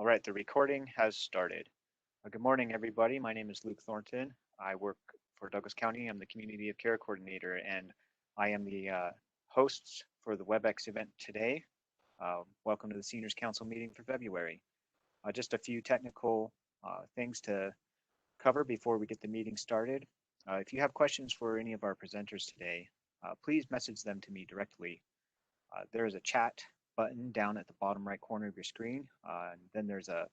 All right, the recording has started. Good morning, everybody. My name is Luke Thornton. I work for Douglas County. I'm the Community of Care Coordinator, and I am the host for the WebEx event today. Welcome to the Seniors Council meeting for February. Just a few technical things to cover before we get the meeting started. If you have questions for any of our presenters today, please message them to me directly. There is a chat button down at the bottom right corner of your screen. And then there's a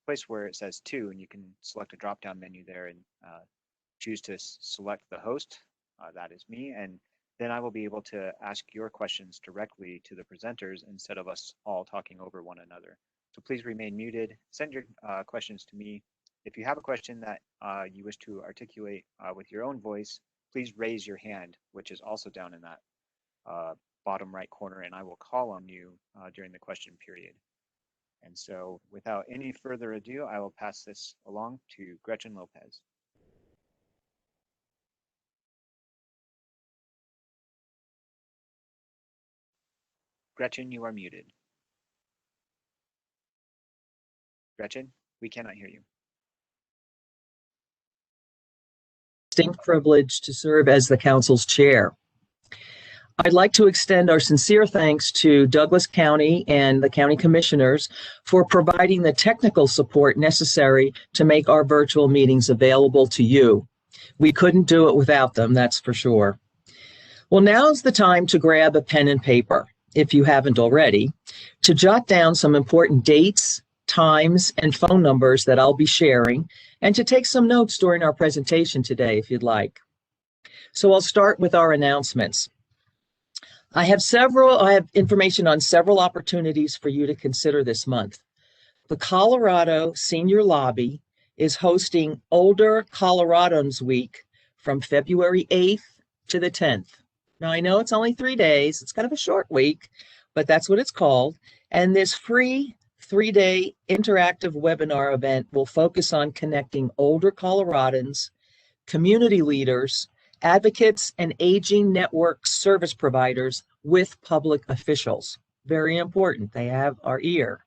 place where it says to, and you can select a drop-down menu there and choose to select the host. That is me. And then I will be able to ask your questions directly to the presenters instead of us all talking over one another. So please remain muted. Send your questions to me. If you have a question that you wish to articulate with your own voice, please raise your hand, which is also down in that bottom right corner, and I will call on you during the question period. And so without any further ado, I will pass this along to Gretchen Lopez. Gretchen, you are muted. Gretchen, we cannot hear you. Distinct privilege to serve as the council's chair. I'd like to extend our sincere thanks to Douglas County and the county commissioners for providing the technical support necessary to make our virtual meetings available to you. We couldn't do it without them, that's for sure. Well, now's the time to grab a pen and paper, if you haven't already, to jot down some important dates, times, and phone numbers that I'll be sharing, and to take some notes during our presentation today, if you'd like. So I'll start with our announcements. I have information on several opportunities for you to consider this month. The Colorado Senior Lobby is hosting Older Coloradans Week from February 8th to the 10th. Now, I know it's only 3 days. It's kind of a short week, but that's what it's called. And this free 3-day interactive webinar event will focus on connecting older Coloradans, community leaders, advocates, and aging network service providers with public officials. Very important. They have our ear,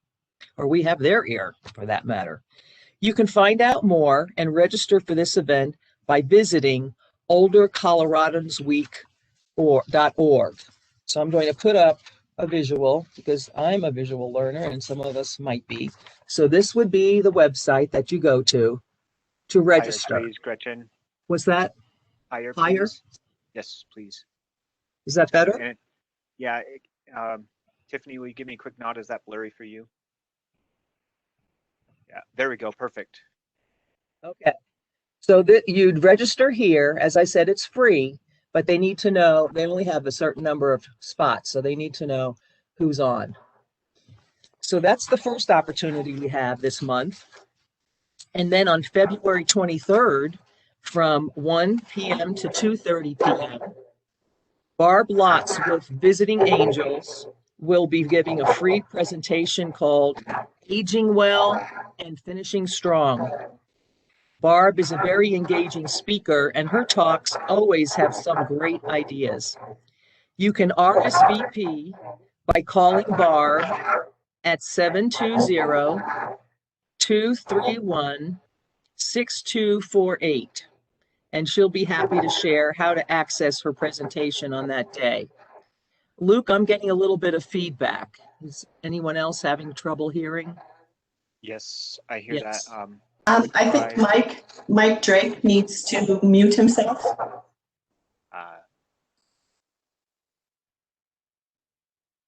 or we have their ear for that matter. You can find out more and register for this event by visiting oldercoloransweek.org. So I'm going to put up a visual because I'm a visual learner and some of us might be. So this would be the website that you go to register. Higher, please, Gretchen. Was that? Higher, Higher? please. Yes, please. Is that better? Yeah. Tiffany, will you give me a quick nod? Is that blurry for you? Yeah, there we go. Perfect. Okay. So that you'd register here. As I said, it's free, but they need to know, they only have a certain number of spots, so they need to know who's on. So that's the first opportunity we have this month. And then on February 23rd, from 1 p.m. to 2:30 p.m., Barb Lotz with Visiting Angels will be giving a free presentation called Aging Well and Finishing Strong. Barb is a very engaging speaker, and her talks always have some great ideas. You can RSVP by calling Barb at 720-231-6248. And she'll be happy to share how to access her presentation on that day. Luke, I'm getting a little bit of feedback. Is anyone else having trouble hearing? Yes, I hear Yes. that. I think Mike Drake needs to mute himself.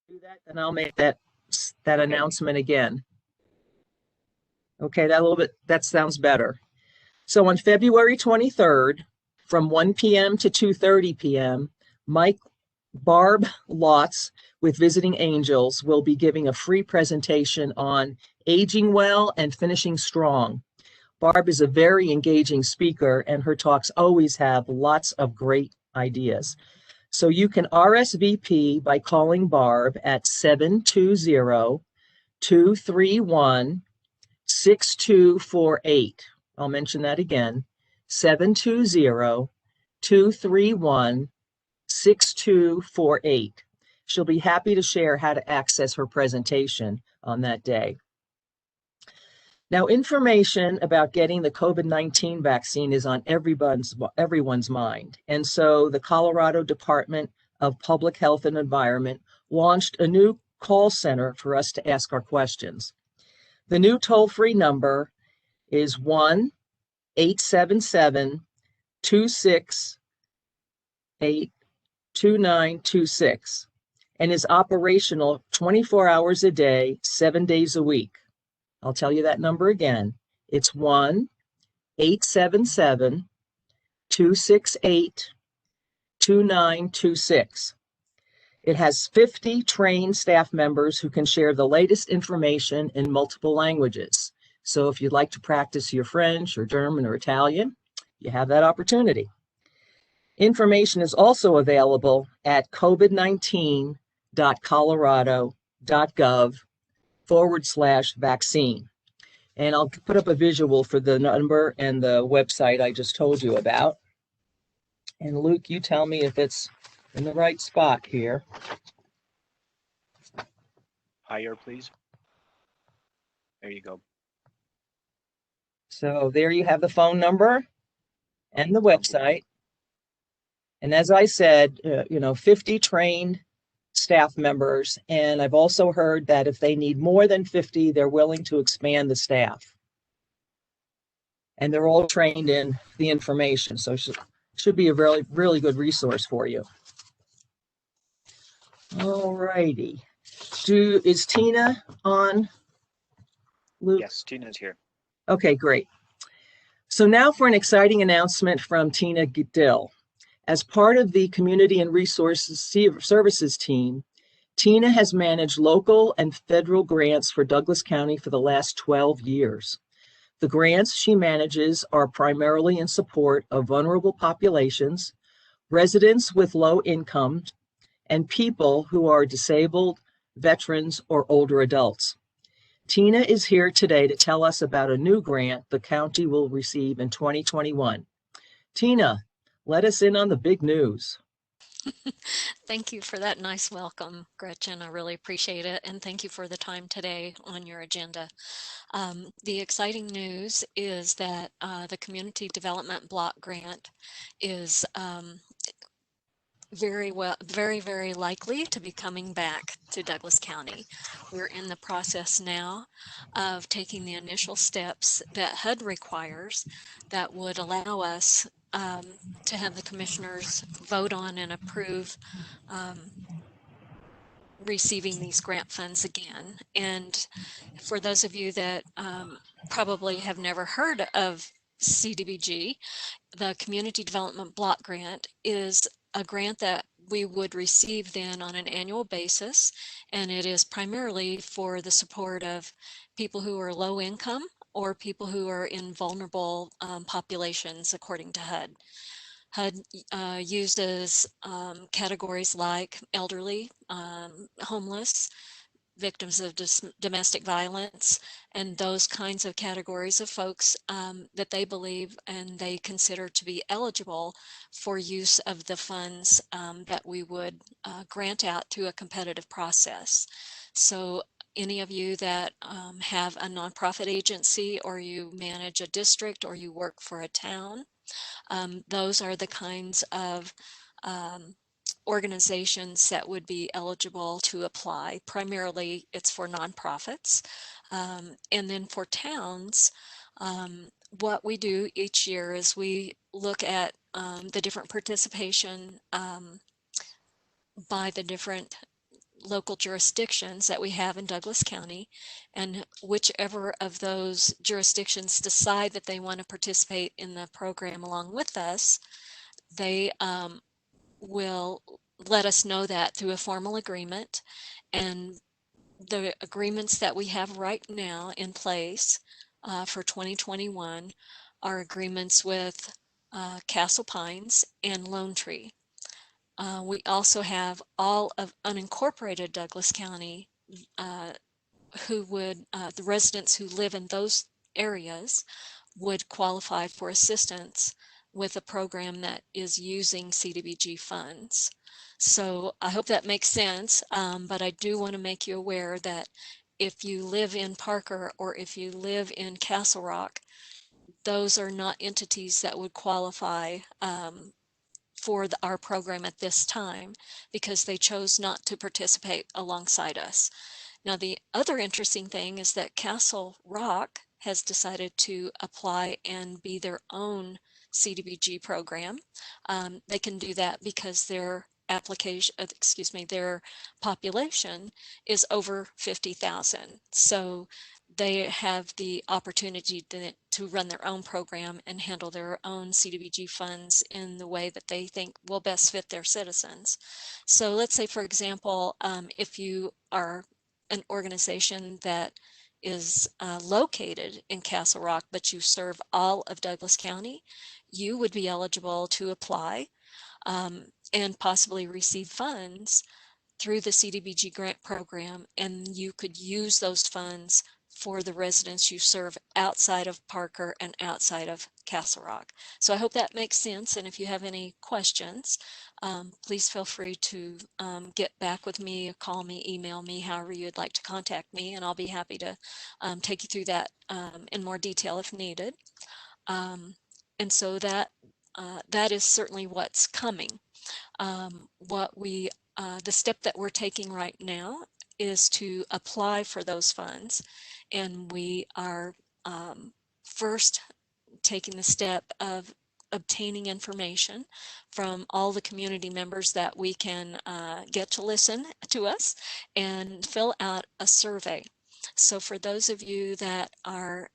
Do that, and I'll make that announcement again. Okay, that sounds better. So on February 23rd, from 1 p.m. to 2:30 p.m., Barb Lotz with Visiting Angels will be giving a free presentation on Aging Well and Finishing Strong. Barb is a very engaging speaker, and her talks always have lots of great ideas. So you can RSVP by calling Barb at 720-231-6248. I'll mention that again, 720-231-6248. She'll be happy to share how to access her presentation on that day. Now, information about getting the COVID-19 vaccine is on everyone's mind. And so the Colorado Department of Public Health and Environment launched a new call center for us to ask our questions. The new toll-free number is 1-877-268-2926 and is operational 24 hours a day, 7 days a week. I'll tell you that number again. It's 1-877-268-2926. It has 50 trained staff members who can share the latest information in multiple languages. So if you'd like to practice your French or German or Italian, you have that opportunity. Information is also available at covid19.colorado.gov/vaccine. And I'll put up a visual for the number and the website I just told you about. And Luke, you tell me if it's in the right spot here. Higher, please. There you go. So there you have the phone number and the website. And as I said, 50 trained staff members. And I've also heard that if they need more than 50, they're willing to expand the staff. And they're all trained in the information. So it should be a really, really good resource for you. All righty. Is Tina on, Luke? Yes, Tina's here. Okay, great. So now for an exciting announcement from Tina Dill. As part of the Community and Resources Services team, Tina has managed local and federal grants for Douglas County for the last 12 years. The grants she manages are primarily in support of vulnerable populations, residents with low income, and people who are disabled, veterans, or older adults. Tina is here today to tell us about a new grant the county will receive in 2021. Tina, let us in on the big news. Thank you for that nice welcome, Gretchen. I really appreciate it. And thank you for the time today on your agenda. The exciting news is that the Community Development Block Grant is very, very likely to be coming back to Douglas County. We're in the process now of taking the initial steps that HUD requires that would allow us to have the commissioners vote on and approve receiving these grant funds again. And for those of you that probably have never heard of CDBG, the Community Development Block Grant is a grant that we would receive then on an annual basis, and it is primarily for the support of people who are low income or people who are in vulnerable populations according to HUD. HUD uses categories like elderly, homeless, victims of domestic violence, and those kinds of categories of folks that they believe and they consider to be eligible for use of the funds that we would grant out to a competitive process. So any of you that have a nonprofit agency, or you manage a district, or you work for a town, those are the kinds of organizations that would be eligible to apply. Primarily, it's for nonprofits. And then for towns, what we do each year is we look at the different participation by the different local jurisdictions that we have in Douglas County, and whichever of those jurisdictions decide that they want to participate in the program along with us, they will let us know that through a formal agreement. And the agreements that we have right now in place for 2021 are agreements with Castle Pines and Lone Tree. We also have all of unincorporated Douglas County who would, the residents who live in those areas would qualify for assistance with a program that is using CDBG funds. So I hope that makes sense, but I do want to make you aware that if you live in Parker or if you live in Castle Rock, those are not entities that would qualify for our program at this time because they chose not to participate alongside us. Now, the other interesting thing is that Castle Rock has decided to apply and be their own CDBG program. They can do that because their their population is over 50,000. So they have the opportunity to run their own program and handle their own CDBG funds in the way that they think will best fit their citizens. So let's say, for example, if you are an organization that is located in Castle Rock, but you serve all of Douglas County, you would be eligible to apply and possibly receive funds through the CDBG grant program, and you could use those funds for the residents you serve outside of Parker and outside of Castle Rock. So I hope that makes sense, and if you have any questions, please feel free to get back with me, call me, email me, however you'd like to contact me, and I'll be happy to take you through that in more detail if needed. And so that is certainly what's coming. The step that we're taking right now is to apply for those funds, and we are first taking the step of obtaining information from all the community members that we can get to listen to us and fill out a survey. So for those of you that are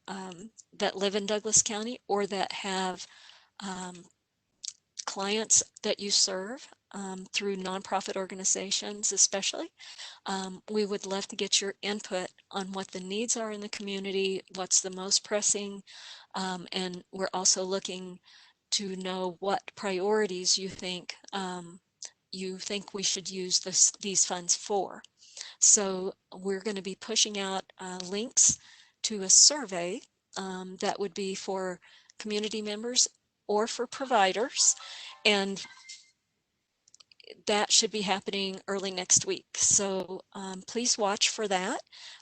that live in Douglas County or that have clients that you serve through nonprofit organizations especially, we would love to get your input on what the needs are in the community, what's the most pressing, and we're also looking to know what priorities you think we should use these funds for. So we're going to be pushing out links to a survey that would be for community members or for providers, and that should be happening early next week. So please watch for that.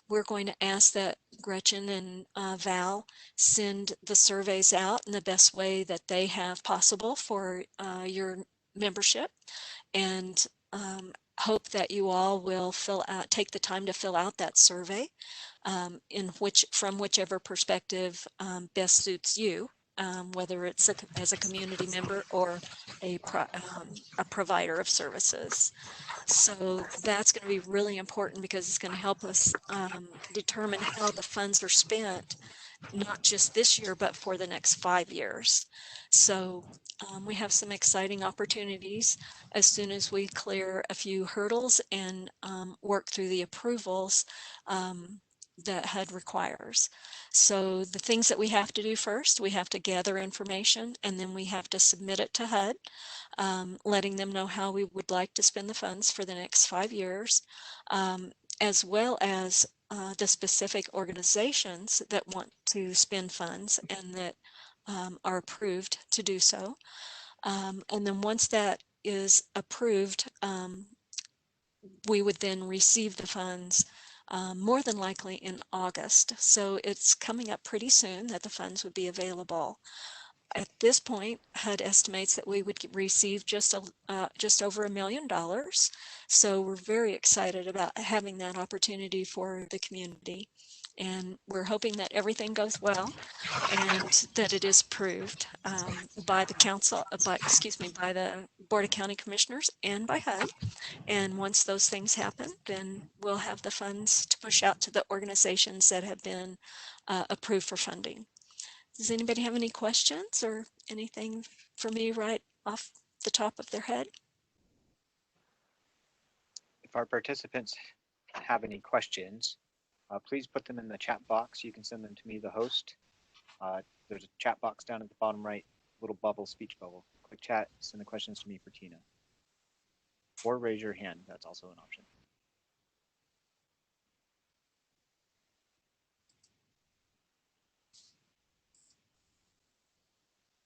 We're going to ask that Gretchen and Val send the surveys out in the best way that they have possible for your membership, and hope that you all will take the time to fill out that survey from whichever perspective best suits you. Whether it's as a community member or a provider of services. So that's going to be really important because it's going to help us determine how the funds are spent, not just this year, but for the next 5 years. So we have some exciting opportunities as soon as we clear a few hurdles and work through the approvals that HUD requires. So the things that we have to do first, we have to gather information, and then we have to submit it to HUD, letting them know how we would like to spend the funds for the next 5 years, as well as the specific organizations that want to spend funds and that are approved to do so. And then once that is approved, we would then receive the funds more than likely in August. So it's coming up pretty soon that the funds would be available. At this point, HUD estimates that we would receive just over $1 million. So we're very excited about having that opportunity for the community. And we're hoping that everything goes well and that it is approved by the by the Board of County Commissioners and by HUD. And once those things happen, then we'll have the funds to push out to the organizations that have been approved for funding. Does anybody have any questions or anything for me right off the top of their head? If our participants have any questions, please put them in the chat box. You can send them to me, the host. There's a chat box down at the bottom right, little bubble, speech bubble. Click chat, send the questions to me for Tina. Or raise your hand, that's also an option.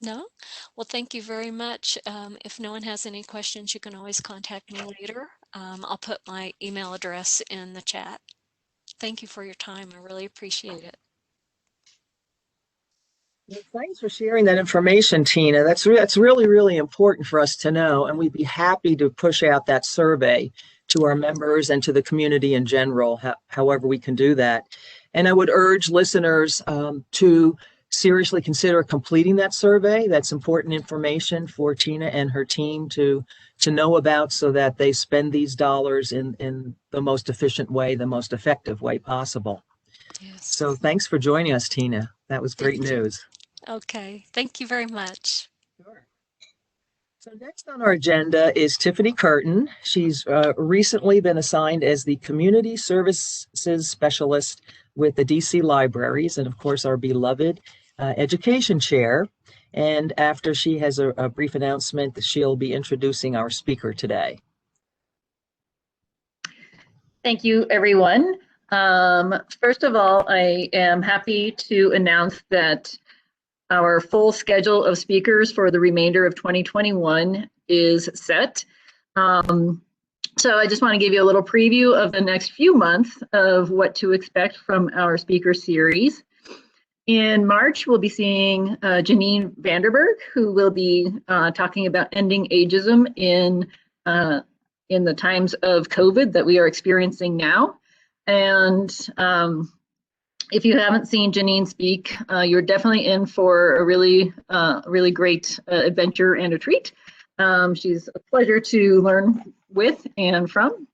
No? Well, thank you very much. If no one has any questions, you can always contact me later. I'll put my email address in the chat. Thank you for your time. I really appreciate it. Well, thanks for sharing that information, Tina. That's really, really important for us to know, and we'd be happy to push out that survey to our members and to the community in general, however we can do that. And I would urge listeners to seriously consider completing that survey. That's important information for Tina and her team to know about, so that they spend these dollars in the most efficient way, the most effective way possible. Yes. So thanks for joining us, Tina. That was great news. Okay, thank you very much. Sure. So next on our agenda is Tiffany Curtin. She's recently been assigned as the Community Services Specialist with the DC Libraries, and of course our beloved Education Chair. And after she has a brief announcement, she'll be introducing our speaker today. Thank you, everyone. First of all, I am happy to announce that our full schedule of speakers for the remainder of 2021 is set. So I just want to give you a little preview of the next few months of what to expect from our speaker series. In March, we'll be seeing Janine Vanderberg, who will be talking about ending ageism in the times of COVID that we are experiencing now. And if you haven't seen Janine speak, you're definitely in for a really great adventure and a treat. She's a pleasure to learn with and from.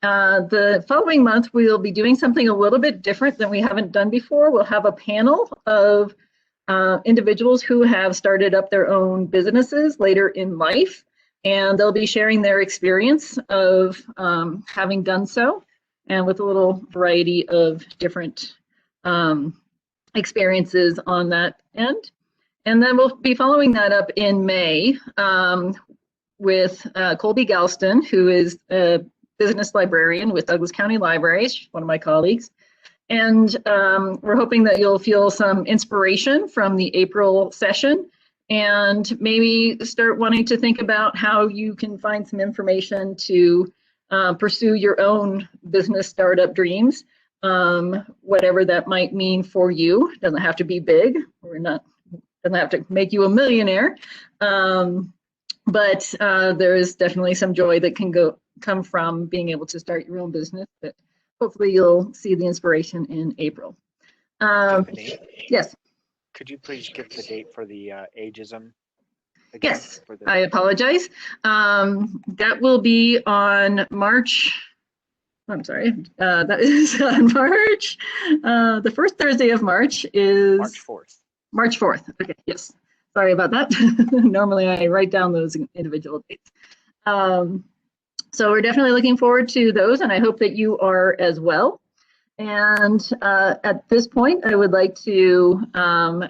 The following month, we'll be doing something a little bit different than we haven't done before. We'll have a panel of individuals who have started up their own businesses later in life, and they'll be sharing their experience of having done so, and with a little variety of different experiences on that end. And then we'll be following that up in May with Colby Galston, who is a business librarian with Douglas County Libraries, one of my colleagues. And we're hoping that you'll feel some inspiration from the April session and maybe start wanting to think about how you can find some information to pursue your own business startup dreams, whatever that might mean for you. It doesn't have to be big. Doesn't have to make you a millionaire. But there is definitely some joy that can come from being able to start your own business. But hopefully you'll see the inspiration in April. Tiffany, Yes. could you please give the date for the ageism again? Yes, I apologize. That will be on March. I'm sorry. That is on March. The first Thursday of March is March 4th. March 4th. Okay. Yes. Sorry about that. Normally I write down those individual dates. So we're definitely looking forward to those, and I hope that you are as well. And at this point, I would like to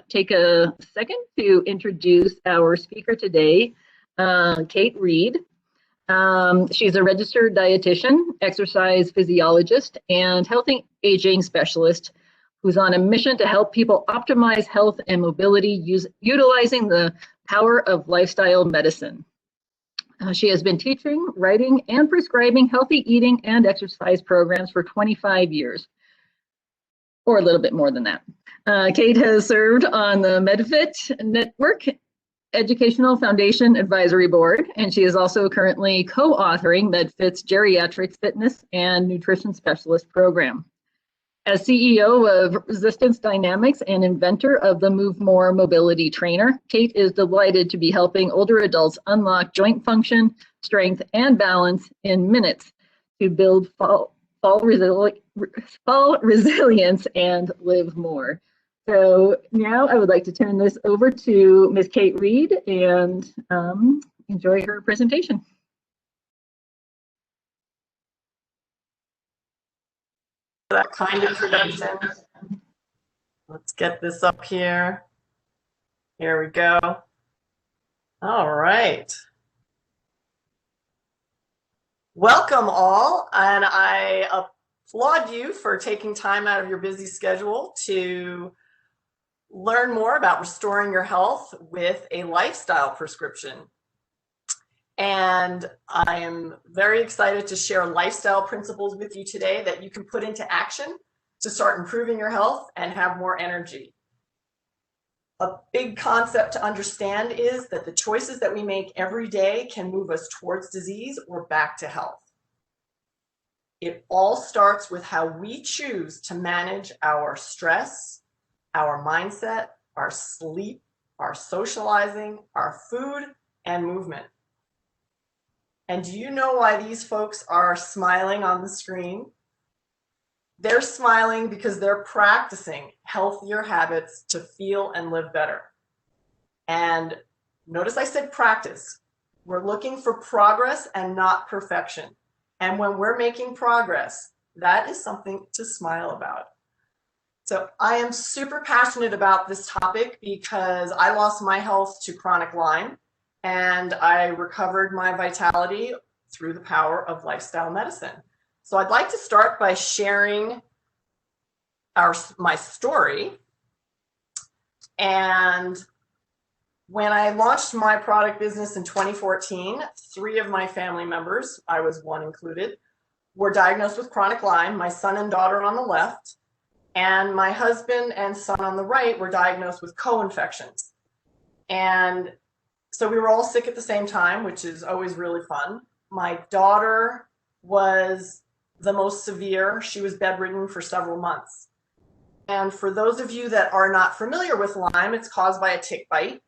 take a second to introduce our speaker today, Cate Reade. She's a registered dietitian, exercise physiologist, and healthy aging specialist who's on a mission to help people optimize health and mobility utilizing the power of lifestyle medicine. She has been teaching, writing, and prescribing healthy eating and exercise programs for 25 years, or a little bit more than that. Cate has served on the MedFit Network Educational Foundation Advisory Board, and she is also currently co-authoring MedFit's Geriatric Fitness and Nutrition Specialist Program. As CEO of Resistance Dynamics and inventor of the MoveMor Mobility Trainer, Cate is delighted to be helping older adults unlock joint function, strength, and balance in minutes to build fall resilience and live more. So now I would like to turn this over to Ms. Cate Reade and enjoy her presentation. That kind introduction. Let's get this up here. Here we go. All right. Welcome all, and I applaud you for taking time out of your busy schedule to learn more about restoring your health with a lifestyle prescription. And I am very excited to share lifestyle principles with you today that you can put into action to start improving your health and have more energy. A big concept to understand is that the choices that we make every day can move us towards disease or back to health. It all starts with how we choose to manage our stress, our mindset, our sleep, our socializing, our food, and movement. And do you know why these folks are smiling on the screen? They're smiling because they're practicing healthier habits to feel and live better. And notice I said practice. We're looking for progress and not perfection. And when we're making progress, that is something to smile about. So I am super passionate about this topic because I lost my health to chronic Lyme, and I recovered my vitality through the power of lifestyle medicine. So I'd like to start by sharing my story. And when I launched my product business in 2014, 3 of my family members, I was one included, were diagnosed with chronic Lyme, my son and daughter on the left, and my husband and son on the right were diagnosed with co-infections. And so we were all sick at the same time, which is always really fun. My daughter was the most severe. She was bedridden for several months. And for those of you that are not familiar with Lyme, it's caused by a tick bite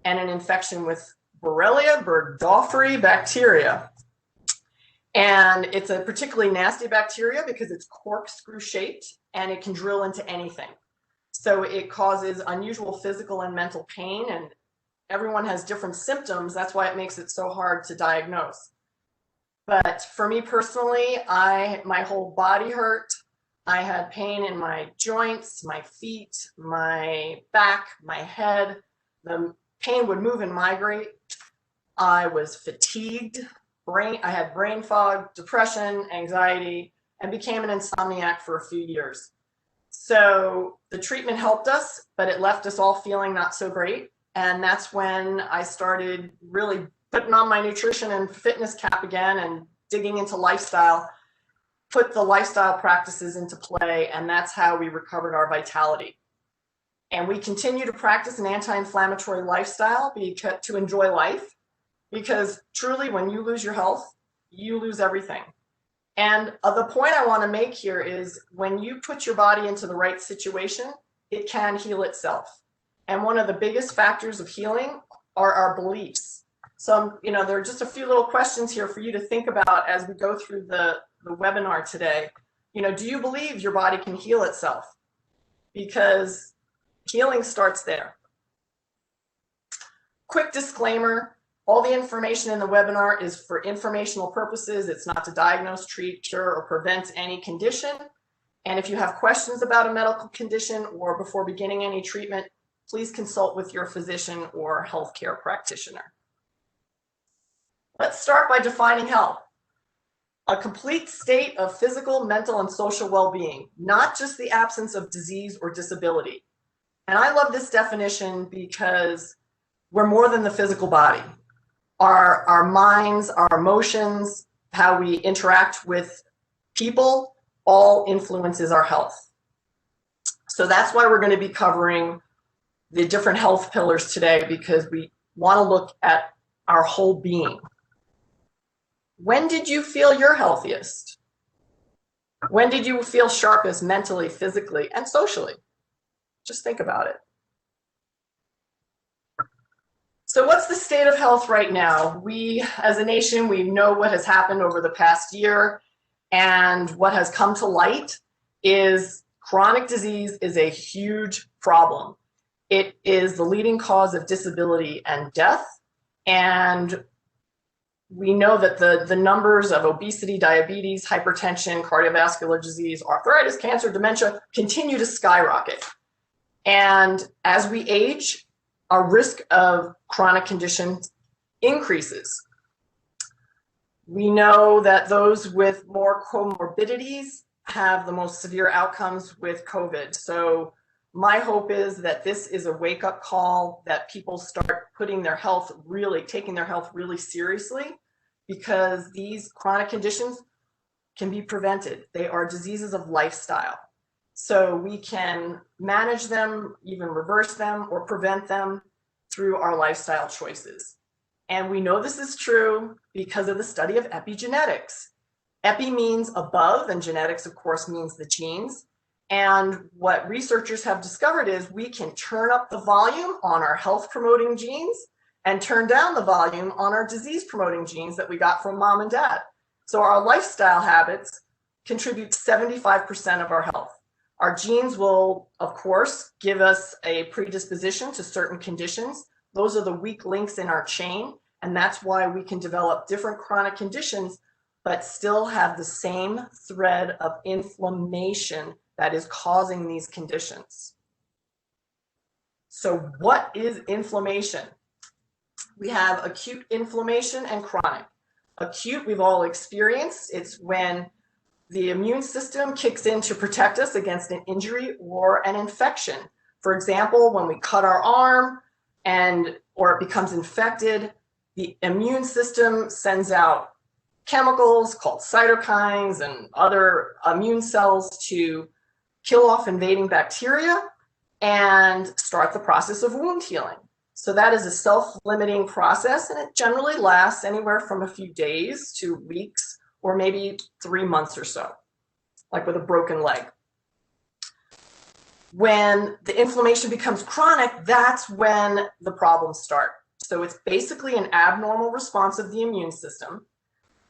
and an infection with Borrelia burgdorferi bacteria. And it's a particularly nasty bacteria because it's corkscrew shaped and it can drill into anything. So it causes unusual physical and mental pain, and everyone has different symptoms. That's why it makes it so hard to diagnose. But for me personally, my whole body hurt. I had pain in my joints, my feet, my back, my head. The pain would move and migrate. I was fatigued. I had brain fog, depression, anxiety, and became an insomniac for a few years. So the treatment helped us, but it left us all feeling not so great. And that's when I started really putting on my nutrition and fitness cap again and digging into lifestyle, put the lifestyle practices into play, and that's how we recovered our vitality. And we continue to practice an anti-inflammatory lifestyle to enjoy life, because truly when you lose your health, you lose everything. And the point I want to make here is when you put your body into the right situation, it can heal itself. And one of the biggest factors of healing are our beliefs. So, there are just a few little questions here for you to think about as we go through the webinar today. Do you believe your body can heal itself? Because healing starts there. Quick disclaimer, all the information in the webinar is for informational purposes. It's not to diagnose, treat, cure, or prevent any condition. And if you have questions about a medical condition or before beginning any treatment, please consult with your physician or healthcare practitioner. Let's start by defining health. A complete state of physical, mental, and social well-being, not just the absence of disease or disability. And I love this definition because we're more than the physical body. Our minds, our emotions, how we interact with people, all influences our health. So that's why we're going to be covering the different health pillars today, because we want to look at our whole being. When did you feel your healthiest? When did you feel sharpest mentally, physically, and socially? Just think about it. So what's the state of health right now? We, as a nation, we know what has happened over the past year, and what has come to light is chronic disease is a huge problem. It is the leading cause of disability and death, and we know that the numbers of obesity, diabetes, hypertension, cardiovascular disease, arthritis, cancer, dementia continue to skyrocket. And as we age, our risk of chronic conditions increases. We know that those with more comorbidities have the most severe outcomes with COVID. So my hope is that this is a wake-up call, that people start putting their health taking their health really seriously, because these chronic conditions can be prevented. They are diseases of lifestyle. so we can manage them, even reverse them or prevent them through our lifestyle choices. And we know this is true because of the study of epigenetics. Epi means above, and genetics, of course, means the genes. And what researchers have discovered is we can turn up the volume on our health-promoting genes and turn down the volume on our disease-promoting genes that we got from mom and dad. So our lifestyle habits contribute 75% of our health. Our genes will, of course, give us a predisposition to certain conditions. Those are the weak links in our chain, and that's why we can develop different chronic conditions but still have the same thread of inflammation that is causing these conditions. So what is inflammation? We have acute inflammation and chronic. Acute, we've all experienced. It's when the immune system kicks in to protect us against an injury or an infection. For example, when we cut our arm or it becomes infected, the immune system sends out chemicals called cytokines and other immune cells to kill off invading bacteria and start the process of wound healing. So that is a self-limiting process, and it generally lasts anywhere from a few days to weeks or maybe 3 months or so, like with a broken leg. When the inflammation becomes chronic, that's when the problems start. So it's basically an abnormal response of the immune system.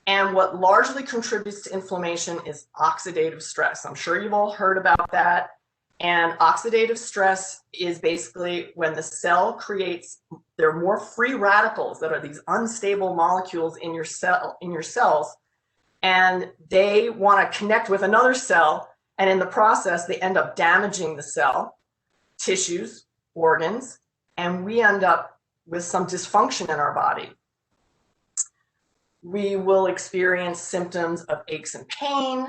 And what largely contributes to inflammation is oxidative stress. I'm sure you've all heard about that. And oxidative stress is basically when the cell creates, there are more free radicals that are these unstable molecules in your cells, and they want to connect with another cell, and in the process, they end up damaging the cell, tissues, organs, and we end up with some dysfunction in our body. We will experience symptoms of aches and pain,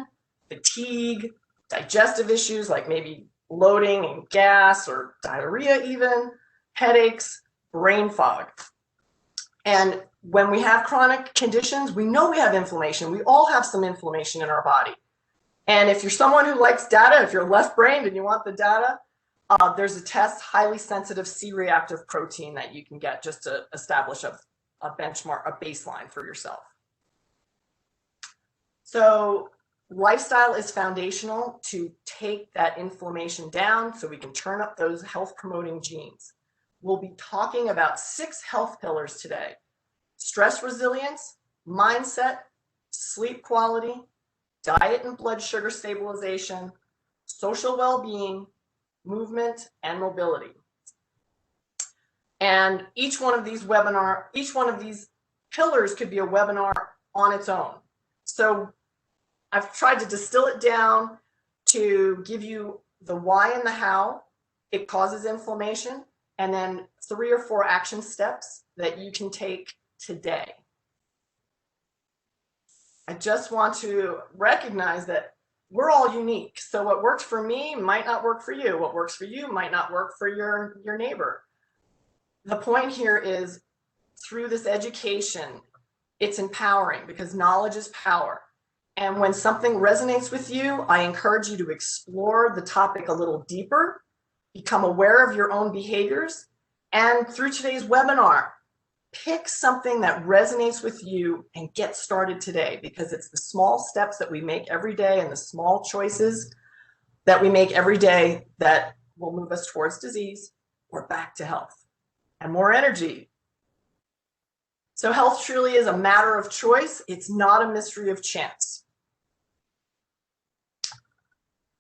fatigue, digestive issues like maybe bloating and gas or diarrhea even, headaches, brain fog. And when we have chronic conditions, we know we have inflammation. We all have some inflammation in our body. And if you're someone who likes data, if you're left-brained and you want the data, there's a test, highly sensitive C-reactive protein, that you can get just to establish a benchmark, a baseline for yourself. So lifestyle is foundational to take that inflammation down so we can turn up those health-promoting genes. We'll be talking about 6 health pillars today: stress resilience, mindset, sleep quality, diet and blood sugar stabilization, social well-being, movement, and mobility. And each one of these pillars could be a webinar on its own. So I've tried to distill it down to give you the why and the how it causes inflammation, and then 3 or 4 action steps that you can take today. I just want to recognize that we're all unique. So what works for me might not work for you. What works for you might not work for your neighbor. The point here is, through this education, it's empowering, because knowledge is power. And when something resonates with you, I encourage you to explore the topic a little deeper, become aware of your own behaviors, and through today's webinar, pick something that resonates with you and get started today, because it's the small steps that we make every day and the small choices that we make every day that will move us towards disease or back to health and more energy. So health truly is a matter of choice. It's not a mystery of chance.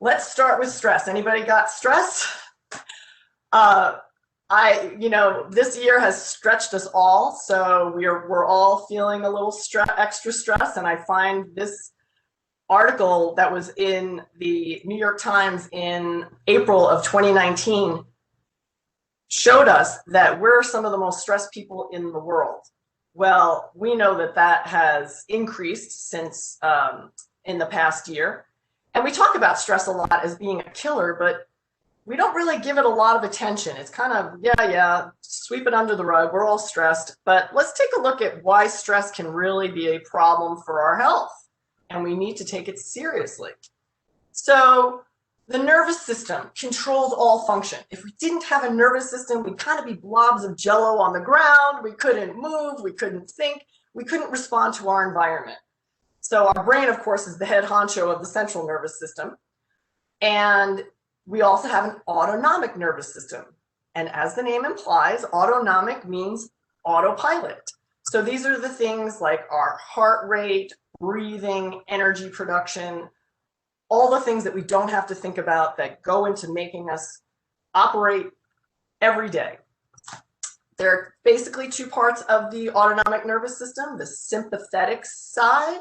Let's start with stress. Anybody got stress? This year has stretched us all, so we're all feeling a little extra stress. And I find this article that was in the New York Times in April of 2019 showed us that we're some of the most stressed people in the world. Well, we know that has increased since in the past year. And we talk about stress a lot as being a killer, but we don't really give it a lot of attention. It's kind of, yeah, sweep it under the rug. We're all stressed. But let's take a look at why stress can really be a problem for our health. And we need to take it seriously. So The nervous system controls all function. If we didn't have a nervous system, we'd kind of be blobs of jello on the ground. We couldn't move, we couldn't think, we couldn't respond to our environment. So our brain, of course, is the head honcho of the central nervous system. And we also have an autonomic nervous system. And as the name implies, autonomic means autopilot. So these are the things like our heart rate, breathing, energy production, all the things that we don't have to think about that go into making us operate every day. There are basically two parts of the autonomic nervous system: the sympathetic side,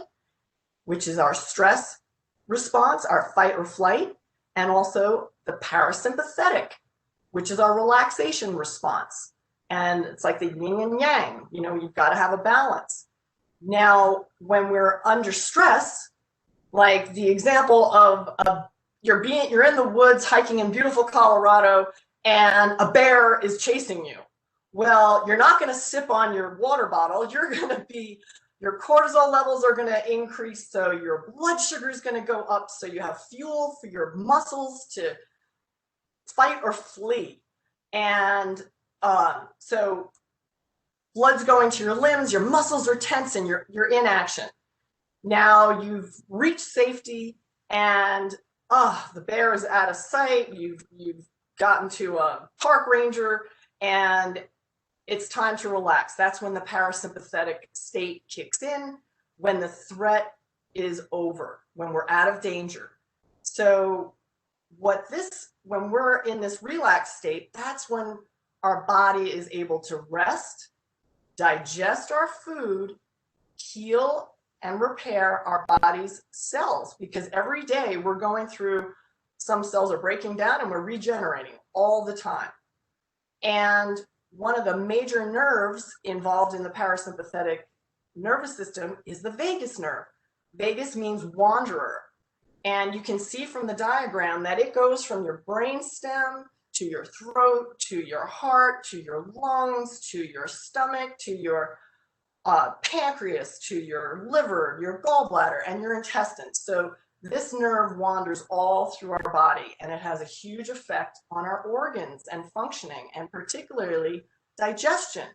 which is our stress response, our fight or flight, and also the parasympathetic, which is our relaxation response. And it's like the yin and yang, you know, you've got to have a balance. Now, when we're under stress, like the example of you're in the woods hiking in beautiful Colorado and a bear is chasing you. Well, you're not going to sip on your water bottle. You're going to be, your cortisol levels are going to increase, so your blood sugar is going to go up, so you have fuel for your muscles to fight or flee. And so blood's going to your limbs, your muscles are tense, and you're in action. Now you've reached safety, and the bear is out of sight. You've gotten to a park ranger, and it's time to relax. That's when the parasympathetic state kicks in, when the threat is over, when we're out of danger. So when we're in this relaxed state, that's when our body is able to rest, digest our food, heal, and repair our body's cells, because every day we're going through, some cells are breaking down and we're regenerating all the time. And one of the major nerves involved in the parasympathetic nervous system is the vagus nerve. Vagus means wanderer. And you can see from the diagram that it goes from your brain stem to your throat, to your heart, to your lungs, to your stomach, to your pancreas, to your liver, your gallbladder, and your intestines. So this nerve wanders all through our body, and it has a huge effect on our organs and functioning, and particularly digestion.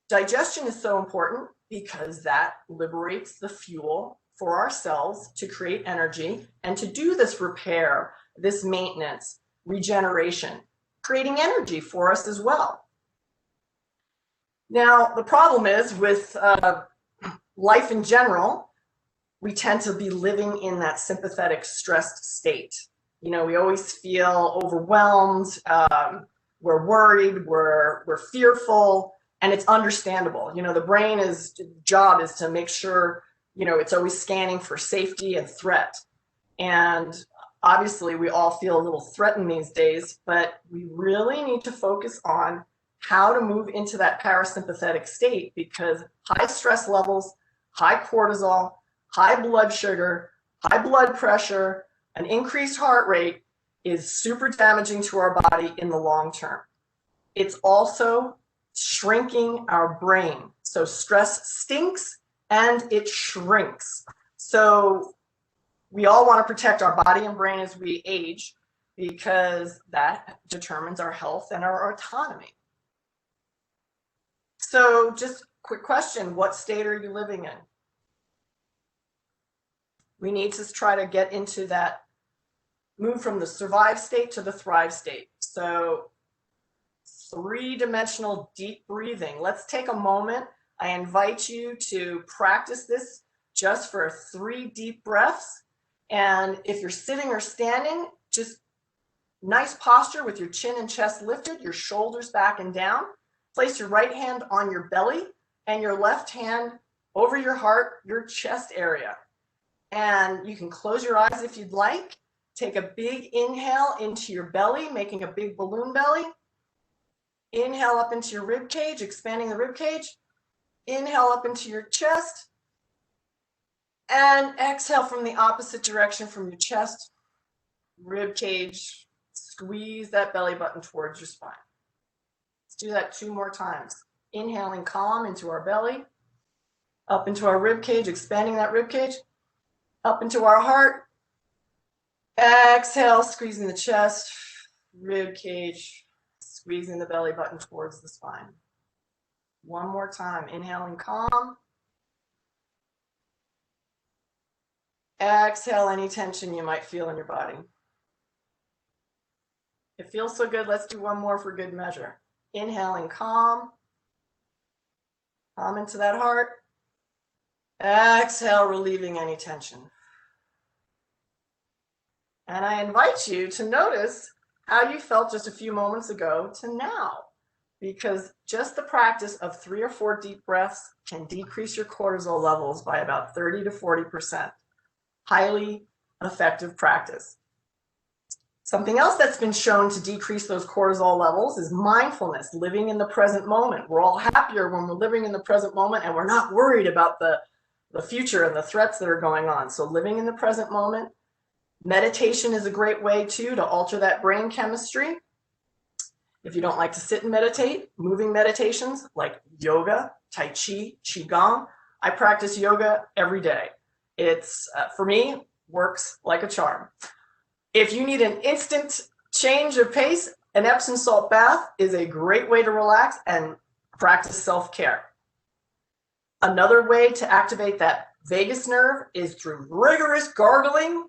Digestion is so important because that liberates the fuel for our cells to create energy and to do this repair, this maintenance, regeneration, creating energy for us as well. Now, the problem is with life in general, we tend to be living in that sympathetic stressed state. You know, we always feel overwhelmed, we're worried, we're fearful, and it's understandable. You know, the brain's job is to make sure, you know, it's always scanning for safety and threat. And obviously we all feel a little threatened these days, but we really need to focus on how to move into that parasympathetic state, because high stress levels, high cortisol, high blood sugar, high blood pressure, an increased heart rate is super damaging to our body in the long term. It's also shrinking our brain. So stress stinks and it shrinks. So we all want to protect our body and brain as we age, because that determines our health and our autonomy. So just quick question, what state are you living in? We need to try to get into that, move from the survive state to the thrive state. So 3-dimensional deep breathing. Let's take a moment. I invite you to practice this just for 3 deep breaths. And if you're sitting or standing, just nice posture with your chin and chest lifted, your shoulders back and down. Place your right hand on your belly and your left hand over your heart, your chest area. And you can close your eyes if you'd like. Take a big inhale into your belly, making a big balloon belly. Inhale up into your rib cage, expanding the rib cage. Inhale up into your chest. And exhale from the opposite direction from your chest, rib cage. Squeeze that belly button towards your spine. Let's do that 2 more times. Inhaling calm into our belly, up into our rib cage, expanding that rib cage, up into our heart, Exhale, squeezing the chest, rib cage, squeezing the belly button towards the spine. One more time, inhaling calm. Exhale any tension you might feel in your body. It feels so good, let's do one more for good measure. Inhaling calm. Calm into that heart. Exhale, relieving any tension. And I invite you to notice how you felt just a few moments ago to now, because just the practice of 3 or 4 deep breaths can decrease your cortisol levels by about 30 to 40%. Highly effective practice. Something else that's been shown to decrease those cortisol levels is mindfulness, living in the present moment. We're all happier when we're living in the present moment and we're not worried about the future and the threats that are going on. So living in the present moment. Meditation is a great way too to alter that brain chemistry. If you don't like to sit and meditate, moving meditations like yoga, tai chi, qigong. I practice yoga every day. It's, for me, works like a charm. If you need an instant change of pace, an Epsom salt bath is a great way to relax and practice self-care. Another way to activate that vagus nerve is through rigorous gargling,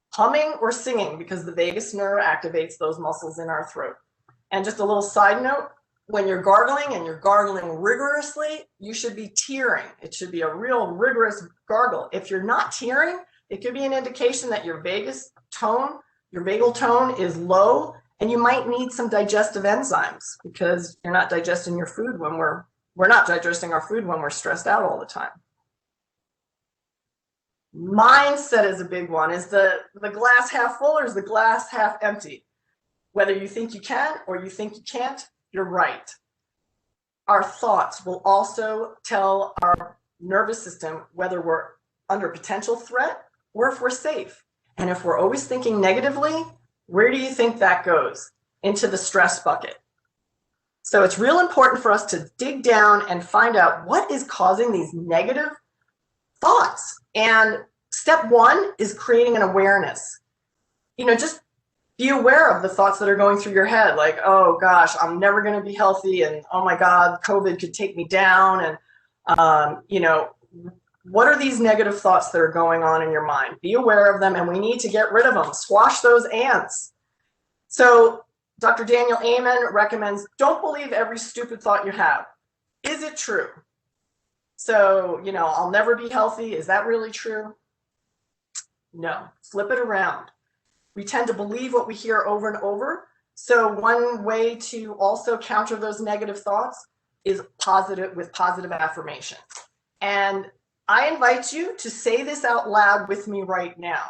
humming, or singing, because the vagus nerve activates those muscles in our throat. And just a little side note, when you're gargling and you're gargling rigorously, you should be tearing. It should be a real rigorous gargle. If you're not tearing, it could be an indication that your vagal tone is low, and you might need some digestive enzymes because you're not digesting your food when we're not digesting our food when we're stressed out all the time. Mindset is a big one. Is the glass half full or is the glass half empty? Whether you think you can or you think you can't, you're right. Our thoughts will also tell our nervous system whether we're under potential threat or if we're safe. And if we're always thinking negatively, where do you think that goes? Into the stress bucket. So it's real important for us to dig down and find out what is causing these negative thoughts. And step 1 is creating an awareness. Just be aware of the thoughts that are going through your head, like, oh gosh, I'm never going to be healthy, and oh my God, COVID could take me down, and what are these negative thoughts that are going on in your mind? Be aware of them, and we need to get rid of them. Squash those ants. So Dr. Daniel Amen recommends, don't believe every stupid thought you have. Is it true? So, I'll never be healthy. Is that really true? No. Flip it around. We tend to believe what we hear over and over. So one way to also counter those negative thoughts is with positive affirmation. And I invite you to say this out loud with me right now.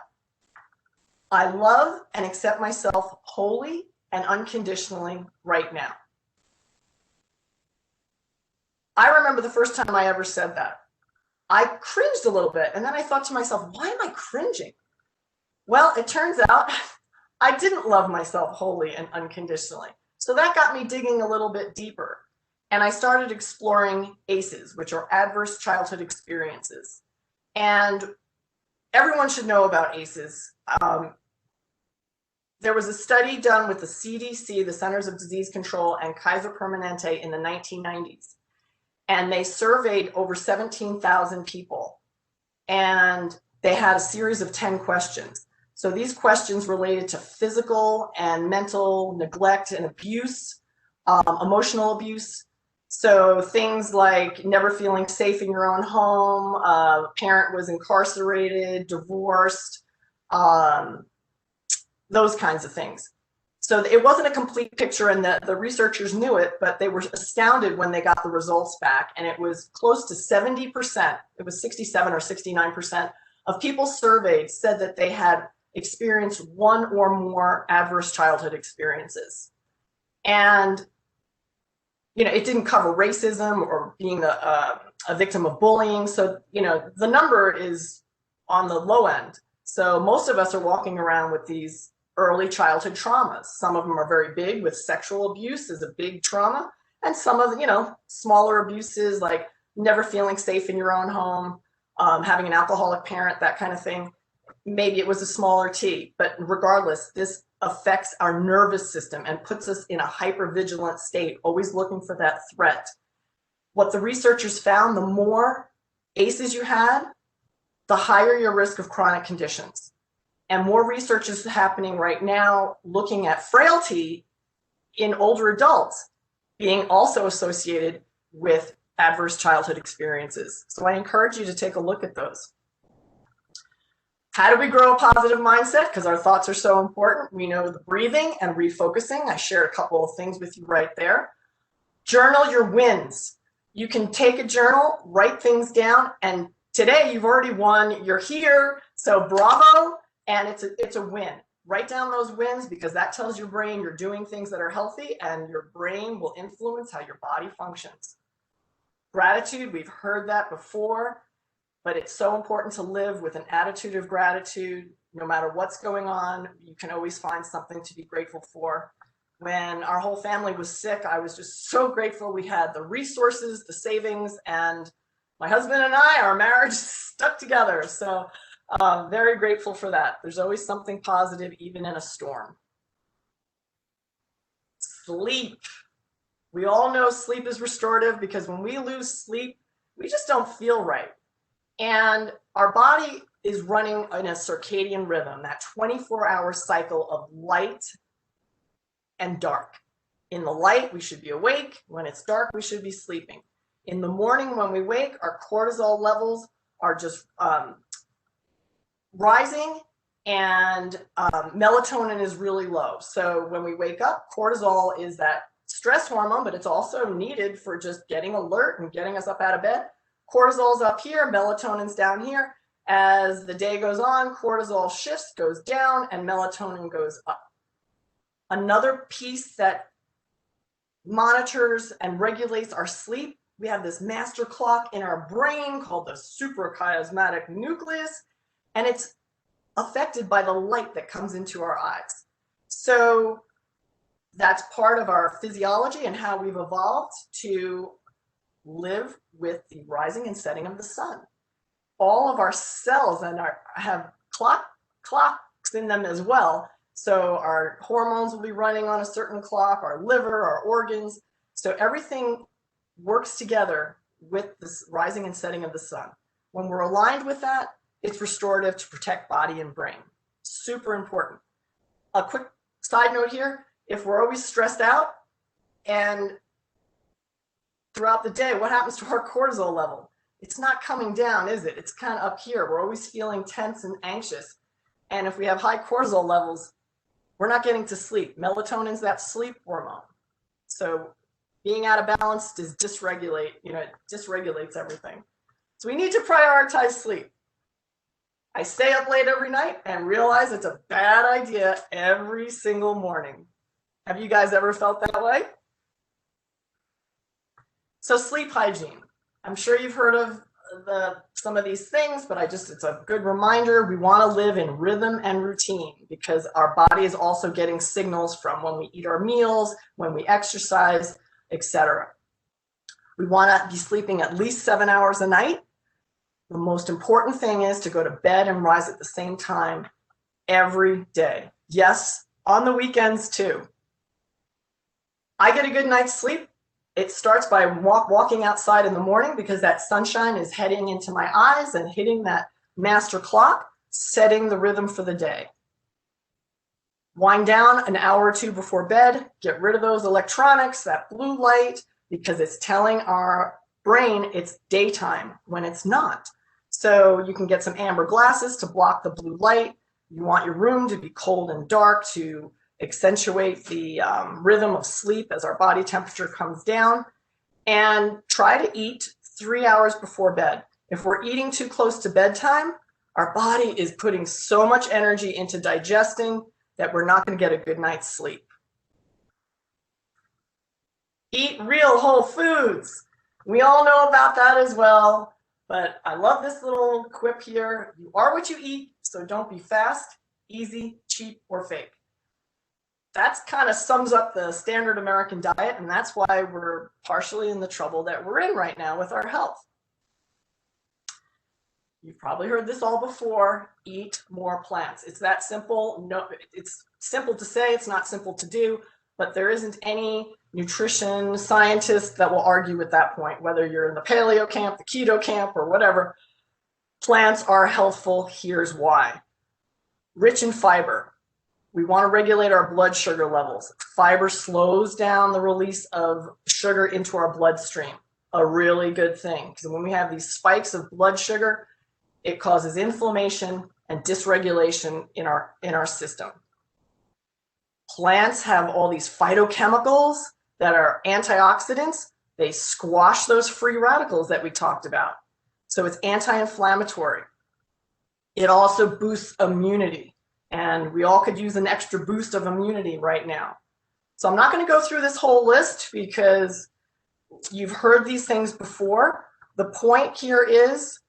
I love and accept myself wholly and unconditionally right now. I remember the first time I ever said that. I cringed a little bit, and then I thought to myself, why am I cringing? Well, it turns out I didn't love myself wholly and unconditionally. So that got me digging a little bit deeper. And I started exploring ACEs, which are adverse childhood experiences. And everyone should know about ACEs. There was a study done with the CDC, the Centers of Disease Control, and Kaiser Permanente in the 1990s. And they surveyed over 17,000 people. And they had a series of 10 questions. So these questions related to physical and mental neglect and abuse, emotional abuse. So things like never feeling safe in your own home, a parent was incarcerated, divorced, those kinds of things. So it wasn't a complete picture, and the researchers knew it, but they were astounded when they got the results back. And it was close to 70%, it was 67 or 69% of people surveyed said that they had experienced one or more adverse childhood experiences. And it didn't cover racism or being a victim of bullying. So, the number is on the low end. So most of us are walking around with these early childhood traumas. Some of them are very big, with sexual abuse is a big trauma. And some of the, smaller abuses, like never feeling safe in your own home, having an alcoholic parent, that kind of thing. maybe it was a smaller T, but regardless, this affects our nervous system and puts us in a hypervigilant state, always looking for that threat. What the researchers found, the more ACEs you had, the higher your risk of chronic conditions. And more research is happening right now looking at frailty in older adults being also associated with adverse childhood experiences. So I encourage you to take a look at those. How do we grow a positive mindset? Because our thoughts are so important. We know the breathing and refocusing. I shared a couple of things with you right there. Journal your wins. You can take a journal, write things down, and today you've already won. You're here, so bravo, and it's a win. Write down those wins because that tells your brain you're doing things that are healthy, and your brain will influence how your body functions. Gratitude, we've heard that before, but it's so important to live with an attitude of gratitude. No matter what's going on, you can always find something to be grateful for. When our whole family was sick, I was just so grateful we had the resources, the savings, and my husband and I, our marriage stuck together. So very grateful for that. There's always something positive, even in a storm. Sleep. We all know sleep is restorative because when we lose sleep, we just don't feel right. And our body is running in a circadian rhythm, that 24-hour cycle of light and dark. In the light, we should be awake. When it's dark, we should be sleeping. In the morning, when we wake, our cortisol levels are just rising, and melatonin is really low. So when we wake up, cortisol is that stress hormone, but it's also needed for just getting alert and getting us up out of bed. Cortisol's up here, melatonin's down here. As the day goes on, cortisol shifts, goes down, and melatonin goes up. Another piece that monitors and regulates our sleep, we have this master clock in our brain called the suprachiasmatic nucleus, and it's affected by the light that comes into our eyes. So that's part of our physiology and how we've evolved to live with the rising and setting of the sun. All of our cells have clocks in them as well. So our hormones will be running on a certain clock, our liver, our organs. So everything works together with this rising and setting of the sun. When we're aligned with that, it's restorative to protect body and brain. Super important. A quick side note here, if we're always stressed out and throughout the day, what happens to our cortisol level? It's not coming down, is it? It's kind of up here. We're always feeling tense and anxious. And if we have high cortisol levels, we're not getting to sleep. Melatonin's that sleep hormone. So being out of balance is it dysregulates everything. So we need to prioritize sleep. I stay up late every night and realize it's a bad idea every single morning. Have you guys ever felt that way? So sleep hygiene. I'm sure you've heard of some of these things, but it's a good reminder. We want to live in rhythm and routine because our body is also getting signals from when we eat our meals, when we exercise, etc. We want to be sleeping at least 7 hours a night. The most important thing is to go to bed and rise at the same time every day. Yes, on the weekends too. I get a good night's sleep. It starts by walking outside in the morning because that sunshine is heading into my eyes and hitting that master clock, setting the rhythm for the day. Wind down an hour or two before bed, get rid of those electronics, that blue light, because it's telling our brain it's daytime when it's not. So you can get some amber glasses to block the blue light. You want your room to be cold and dark to accentuate the rhythm of sleep as our body temperature comes down, and try to eat 3 hours before bed. If we're eating too close to bedtime, our body is putting so much energy into digesting that we're not going to get a good night's sleep. Eat real whole foods. We all know about that as well, but I love this little quip here. You are what you eat, so don't be fast, easy, cheap, or fake. That's kind of sums up the standard American diet, and that's why we're partially in the trouble that we're in right now with our health. You've probably heard this all before, eat more plants. It's that simple. No, it's simple to say, it's not simple to do, but there isn't any nutrition scientist that will argue at that point, whether you're in the paleo camp, the keto camp, or whatever. Plants are healthful. Here's why. Rich in fiber. We want to regulate our blood sugar levels. Fiber slows down the release of sugar into our bloodstream. A really good thing, because when we have these spikes of blood sugar, it causes inflammation and dysregulation in our system. Plants have all these phytochemicals that are antioxidants. They squash those free radicals that we talked about. So it's anti-inflammatory. It also boosts immunity. And we all could use an extra boost of immunity right now. So I'm not going to go through this whole list because you've heard these things before. The point here is,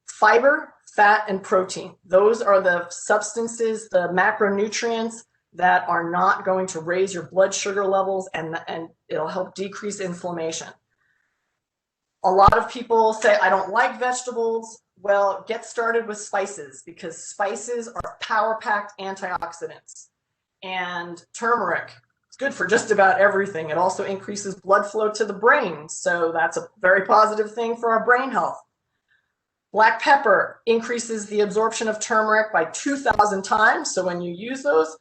fiber, fat, and protein. Those are the substances, the macronutrients that are not going to raise your blood sugar levels, and it'll help decrease inflammation. A lot of people say, I don't like vegetables. Well, get started with spices, because spices are power-packed antioxidants. And turmeric is good for just about everything. It also increases blood flow to the brain, so that's a very positive thing for our brain health. Black pepper increases the absorption of turmeric by 2,000 times, so when you use those,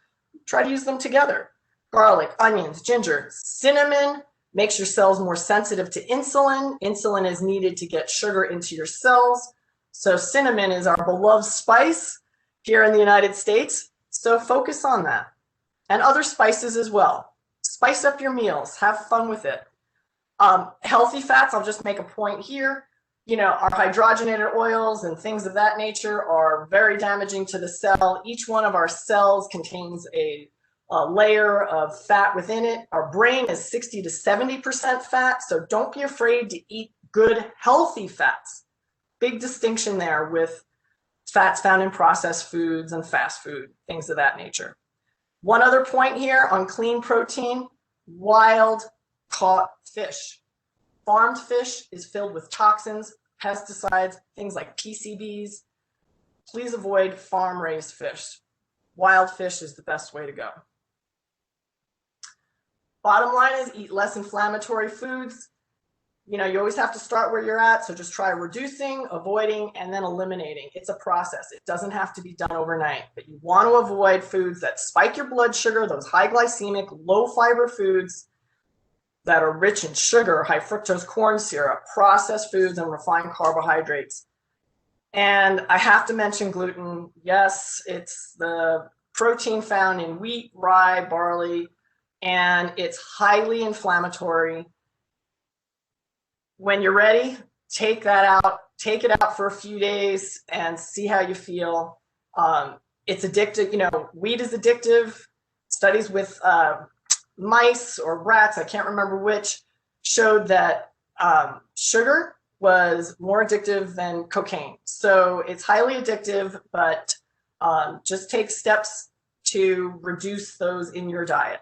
try to use them together. Garlic, onions, ginger, cinnamon makes your cells more sensitive to insulin. Insulin is needed to get sugar into your cells. So cinnamon is our beloved spice here in the United States. So focus on that. And other spices as well. Spice up your meals. Have fun with it. Healthy fats, I'll just make a point here. Our hydrogenated oils and things of that nature are very damaging to the cell. Each one of our cells contains a layer of fat within it. Our brain is 60 to 70% fat, so don't be afraid to eat good, healthy fats. Big distinction there with fats found in processed foods and fast food, things of that nature. One other point here on clean protein, wild caught fish. Farmed fish is filled with toxins, pesticides, things like PCBs. Please avoid farm-raised fish. Wild fish is the best way to go. Bottom line is eat less inflammatory foods. You always have to start where you're at, so just try reducing, avoiding, and then eliminating. It's a process. It doesn't have to be done overnight, but you want to avoid foods that spike your blood sugar, those high glycemic, low fiber foods that are rich in sugar, high fructose corn syrup, processed foods, and refined carbohydrates. And I have to mention gluten. Yes, it's the protein found in wheat, rye, barley, and it's highly inflammatory. When you're ready, take that out, take it out for a few days and see how you feel. It's addictive. Wheat is addictive. Studies with mice or rats, I can't remember which, showed that sugar was more addictive than cocaine. So it's highly addictive, but just take steps to reduce those in your diet.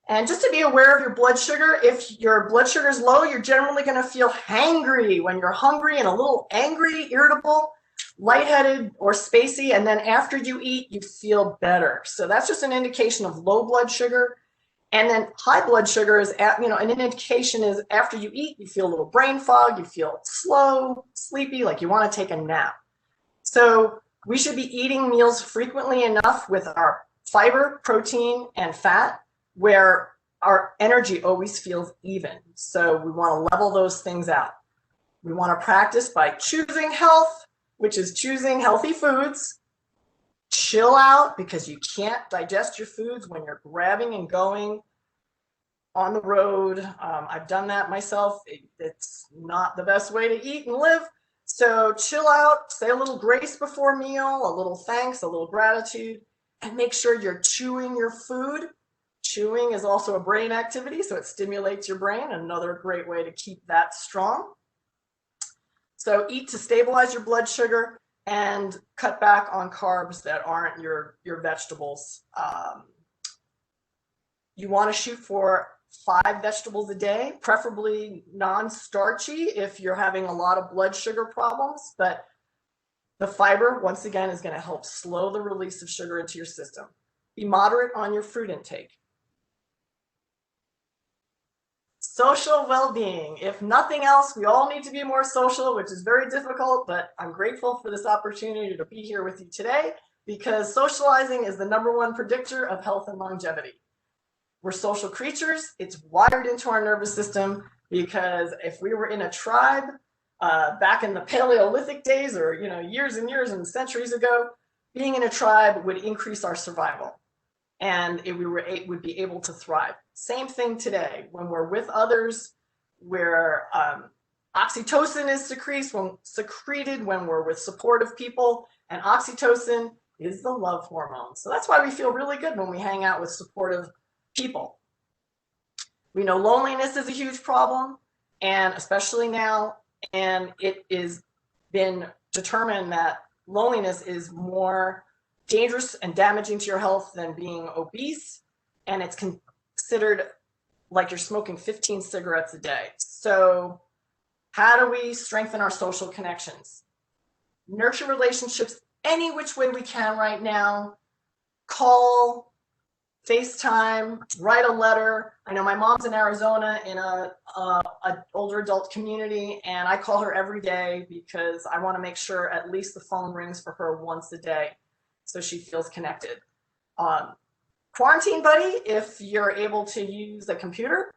And just to be aware of your blood sugar, if your blood sugar is low, you're generally going to feel hangry when you're hungry and a little angry, irritable, lightheaded, or spacey. And then after you eat, you feel better. So that's just an indication of low blood sugar. And then high blood sugar is, an indication is after you eat, you feel a little brain fog, you feel slow, sleepy, like you want to take a nap. So we should be eating meals frequently enough with our fiber, protein, and fat, where our energy always feels even. So we want to level those things out. We want to practice by choosing health, which is choosing healthy foods. Chill out, because you can't digest your foods when you're grabbing and going on the road. I've done that myself. It's not the best way to eat and live. So chill out, say a little grace before meal, a little thanks, a little gratitude, and make sure you're chewing your food. Chewing is also a brain activity, so it stimulates your brain, another great way to keep that strong. So eat to stabilize your blood sugar and cut back on carbs that aren't your vegetables. You want to shoot for 5 vegetables a day, preferably non-starchy if you're having a lot of blood sugar problems. But the fiber, once again, is going to help slow the release of sugar into your system. Be moderate on your fruit intake. Social well-being. If nothing else, we all need to be more social, which is very difficult, but I'm grateful for this opportunity to be here with you today because socializing is the #1 predictor of health and longevity. We're social creatures. It's wired into our nervous system because if we were in a tribe back in the Paleolithic days or years and years and centuries ago, being in a tribe would increase our survival. And we would be able to thrive. Same thing today. When we're with others, where oxytocin is secreted when we're with supportive people, and oxytocin is the love hormone. So that's why we feel really good when we hang out with supportive people. We know loneliness is a huge problem, and especially now, and it is been determined that loneliness is more dangerous and damaging to your health than being obese, and it's considered like you're smoking 15 cigarettes a day. So how do we strengthen our social connections? Nurture relationships any which way we can right now. Call, FaceTime, write a letter. I know my mom's in Arizona in an older adult community, and I call her every day because I want to make sure at least the phone rings for her once a day, so she feels connected. Quarantine Buddy, if you're able to use a computer,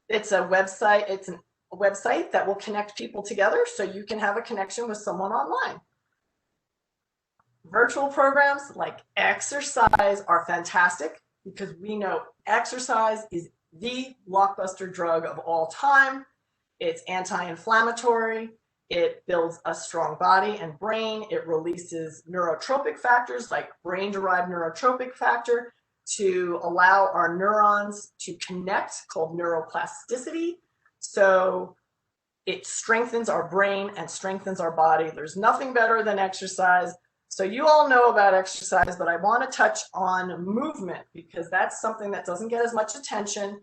it's a website. It's a website that will connect people together so you can have a connection with someone online. Virtual programs like exercise are fantastic because we know exercise is the blockbuster drug of all time. It's anti-inflammatory. It builds a strong body and brain. It releases neurotropic factors like brain-derived neurotropic factor to allow our neurons to connect, called neuroplasticity. So it strengthens our brain and strengthens our body. There's nothing better than exercise. So you all know about exercise, but I want to touch on movement because that's something that doesn't get as much attention.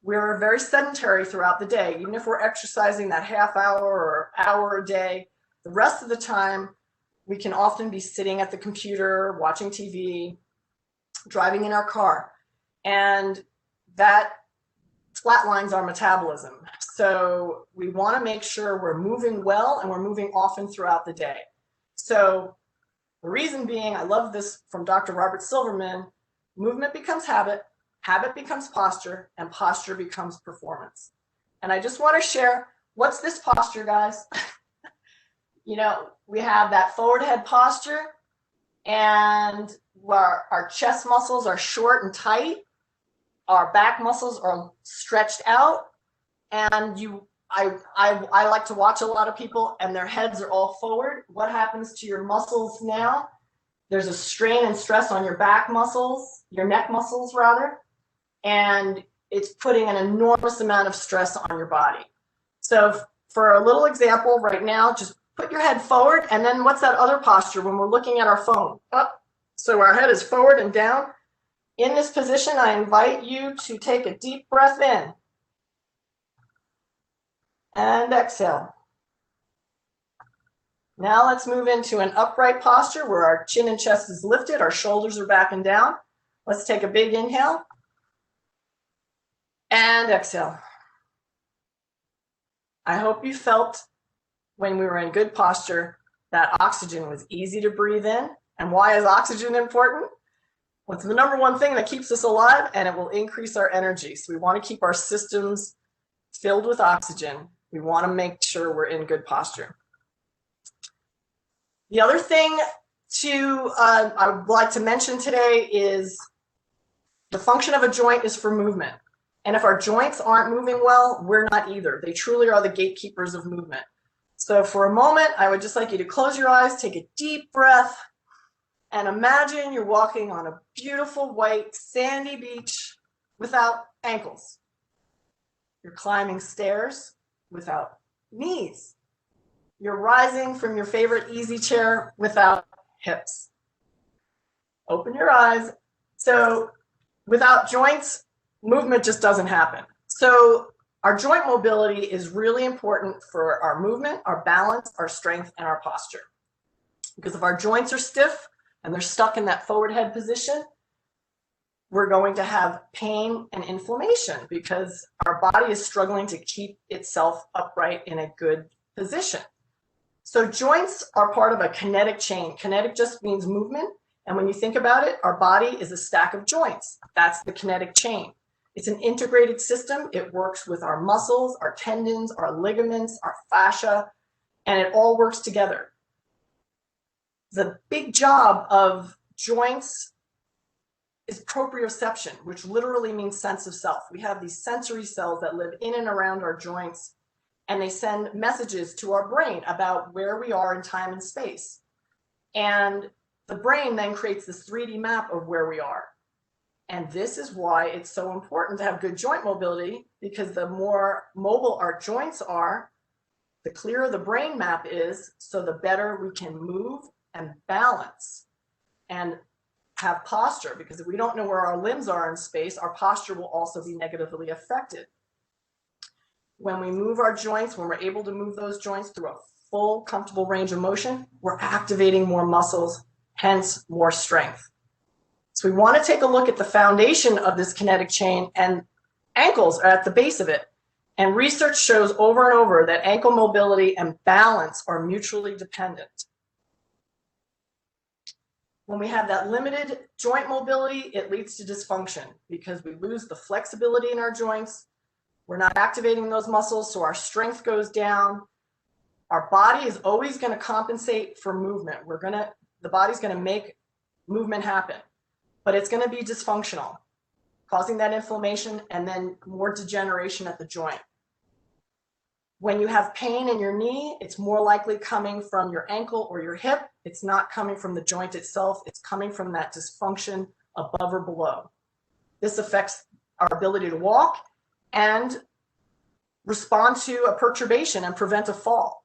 We're very sedentary throughout the day. Even if we're exercising that half hour or hour a day, the rest of the time, we can often be sitting at the computer, watching TV, driving in our car. And that flatlines our metabolism. So we want to make sure we're moving well and we're moving often throughout the day. So the reason being, I love this from Dr. Robert Silverman, movement becomes habit, habit becomes posture, and posture becomes performance. And I just want to share, what's this posture, guys? We have that forward head posture, and our chest muscles are short and tight. Our back muscles are stretched out, and I like to watch a lot of people and their heads are all forward. What happens to your muscles now? There's a strain and stress on your back muscles, your neck muscles rather, and it's putting an enormous amount of stress on your body. So for a little example right now, just put your head forward, and then what's that other posture when we're looking at our phone? Up. So our head is forward and down. In this position, I invite you to take a deep breath in and exhale. Now let's move into an upright posture where our chin and chest is lifted, our shoulders are back and down. Let's take a big inhale and exhale. I hope you felt when we were in good posture that oxygen was easy to breathe in. And why is oxygen important? Well, it's the #1 thing that keeps us alive, and it will increase our energy. So we want to keep our systems filled with oxygen. We want to make sure we're in good posture. The other thing I would like to mention today is the function of a joint is for movement. And if our joints aren't moving well, we're not either. They truly are the gatekeepers of movement. So for a moment, I would just like you to close your eyes, take a deep breath, and imagine you're walking on a beautiful white sandy beach without ankles. You're climbing stairs without knees. You're rising from your favorite easy chair without hips. Open your eyes. So without joints, movement just doesn't happen. So our joint mobility is really important for our movement, our balance, our strength, and our posture. Because if our joints are stiff and they're stuck in that forward head position, we're going to have pain and inflammation because our body is struggling to keep itself upright in a good position. So joints are part of a kinetic chain. Kinetic just means movement. And when you think about it, our body is a stack of joints. That's the kinetic chain. It's an integrated system. It works with our muscles, our tendons, our ligaments, our fascia, and it all works together. The big job of joints is proprioception, which literally means sense of self. We have these sensory cells that live in and around our joints, and they send messages to our brain about where we are in time and space. And the brain then creates this 3D map of where we are. And this is why it's so important to have good joint mobility, because the more mobile our joints are, the clearer the brain map is, so the better we can move and balance and have posture, because if we don't know where our limbs are in space, our posture will also be negatively affected. When we move our joints, when we're able to move those joints through a full, comfortable range of motion, we're activating more muscles, hence more strength. So we want to take a look at the foundation of this kinetic chain, and ankles are at the base of it. And research shows over and over that ankle mobility and balance are mutually dependent. When we have that limited joint mobility, it leads to dysfunction because we lose the flexibility in our joints. We're not activating those muscles, so our strength goes down. Our body is always going to compensate for movement. The body's going to make movement happen, but it's going to be dysfunctional, causing that inflammation and then more degeneration at the joint. When you have pain in your knee, it's more likely coming from your ankle or your hip. It's not coming from the joint itself. It's coming from that dysfunction above or below. This affects our ability to walk and respond to a perturbation and prevent a fall.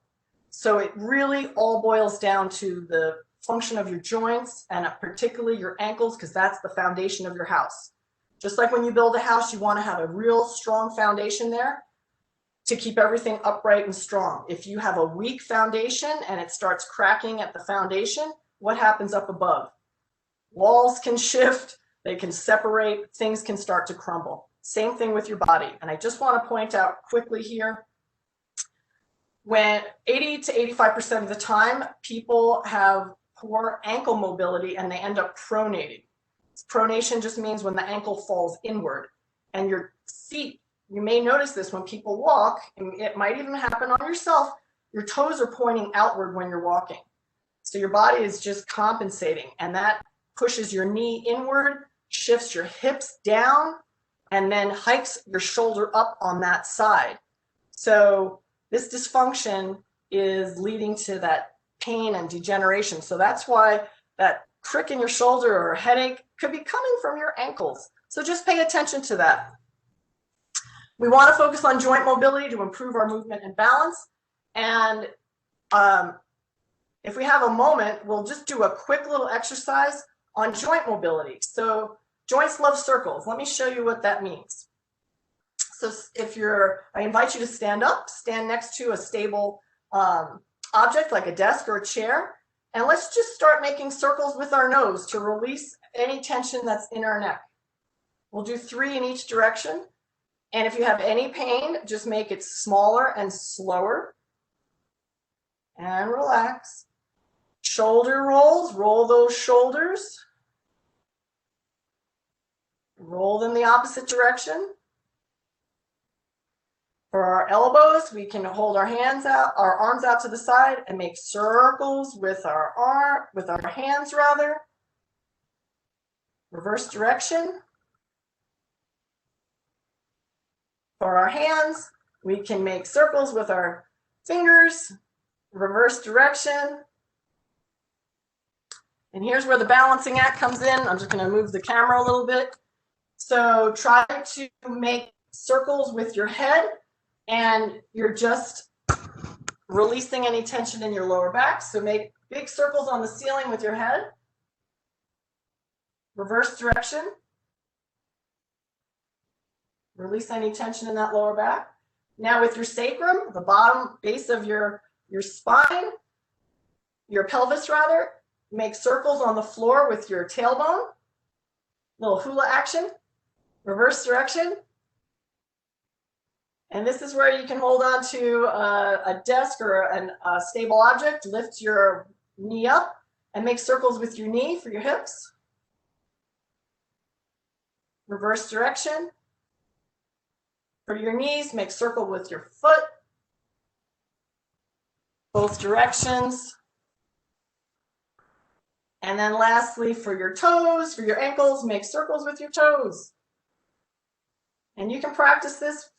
So it really all boils down to the function of your joints and particularly your ankles, because that's the foundation of your house. Just like when you build a house, you want to have a real strong foundation there to keep everything upright and strong. If you have a weak foundation and it starts cracking at the foundation, what happens up above? Walls can shift, they can separate, things can start to crumble. Same thing with your body. And I just want to point out quickly here, when 80 to 85% of the time, people have poor ankle mobility and they end up pronating. Pronation just means when the ankle falls inward, and your feet, you may notice this when people walk, and it might even happen on yourself, your toes are pointing outward when you're walking. So your body is just compensating, and that pushes your knee inward, shifts your hips down, and then hikes your shoulder up on that side. So this dysfunction is leading to that pain and degeneration. So that's why that crick in your shoulder or headache could be coming from your ankles. So just pay attention to that. We want to focus on joint mobility to improve our movement and balance. And if we have a moment, we'll just do a quick little exercise on joint mobility. So joints love circles. Let me show you what that means. So I invite you to stand up, stand next to a stable object like a desk or a chair. And let's just start making circles with our nose to release any tension that's in our neck. We'll do 3 in each direction. And if you have any pain, just make it smaller and slower. And relax. Shoulder rolls, roll those shoulders. Roll them the opposite direction. For our elbows, we can hold our arms out to the side and make circles with our hands rather. Reverse direction. For our hands, we can make circles with our fingers, reverse direction. And here's where the balancing act comes in. I'm just going to move the camera a little bit. So try to make circles with your head, and you're just releasing any tension in your lower back. So make big circles on the ceiling with your head. Reverse direction. Release any tension in that lower back. Now with your sacrum, the bottom base of your spine, your pelvis rather, make circles on the floor with your tailbone. Little hula action, reverse direction. And this is where you can hold on to a desk or a stable object, lift your knee up and make circles with your knee for your hips. Reverse direction. For your knees, make circle with your foot. Both directions. And then lastly, for your toes, for your ankles, make circles with your toes. And you can practice this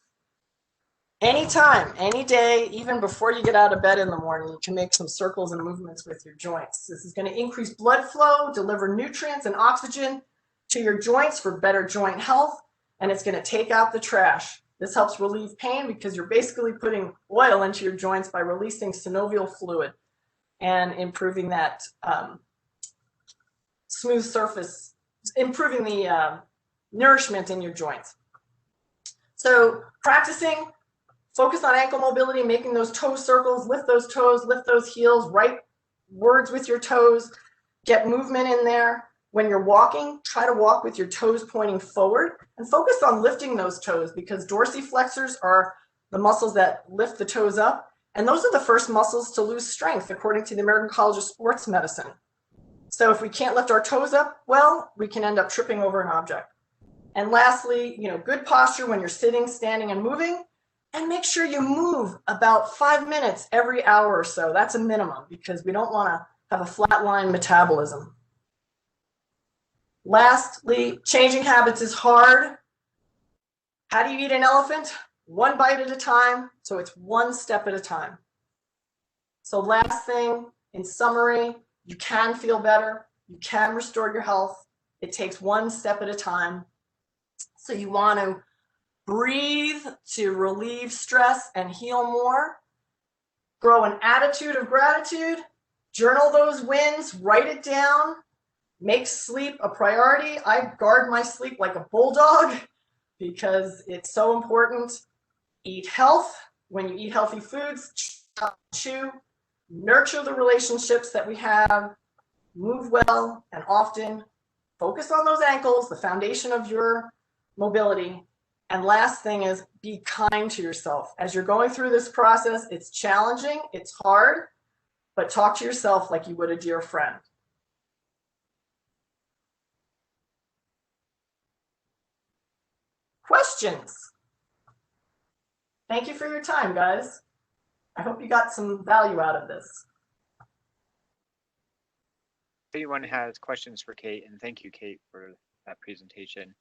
anytime, any day, even before you get out of bed in the morning. You can make some circles and movements with your joints. This is going to increase blood flow, deliver nutrients and oxygen to your joints for better joint health, and it's going to take out the trash. This helps relieve pain because you're basically putting oil into your joints by releasing synovial fluid and improving that smooth surface, improving the nourishment in your joints. So practicing, focus on ankle mobility, making those toe circles, lift those heels, write words with your toes, get movement in there. When you're walking, try to walk with your toes pointing forward and focus on lifting those toes because dorsiflexors are the muscles that lift the toes up. And those are the first muscles to lose strength, according to the American College of Sports Medicine. So if we can't lift our toes up, well, we can end up tripping over an object. And lastly, good posture when you're sitting, standing, and moving. And make sure you move about 5 minutes every hour or so. That's a minimum because we don't want to have a flatline metabolism. Lastly, changing habits is hard. How do you eat an elephant? One bite at a time, so it's one step at a time. So last thing, in summary, you can feel better. You can restore your health. It takes one step at a time. So you want to breathe to relieve stress and heal more. Grow an attitude of gratitude. Journal those wins. Write it down. Make sleep a priority. I guard my sleep like a bulldog because it's so important. Eat health. When you eat healthy foods, chew. Nurture the relationships that we have. Move well and often. Focus on those ankles, the foundation of your mobility. And last thing is be kind to yourself. As you're going through this process, it's challenging, it's hard, but talk to yourself like you would a dear friend. Questions? Thank you for your time, guys. I hope you got some value out of this. If anyone has questions for Cate, and thank you, Cate, for that presentation.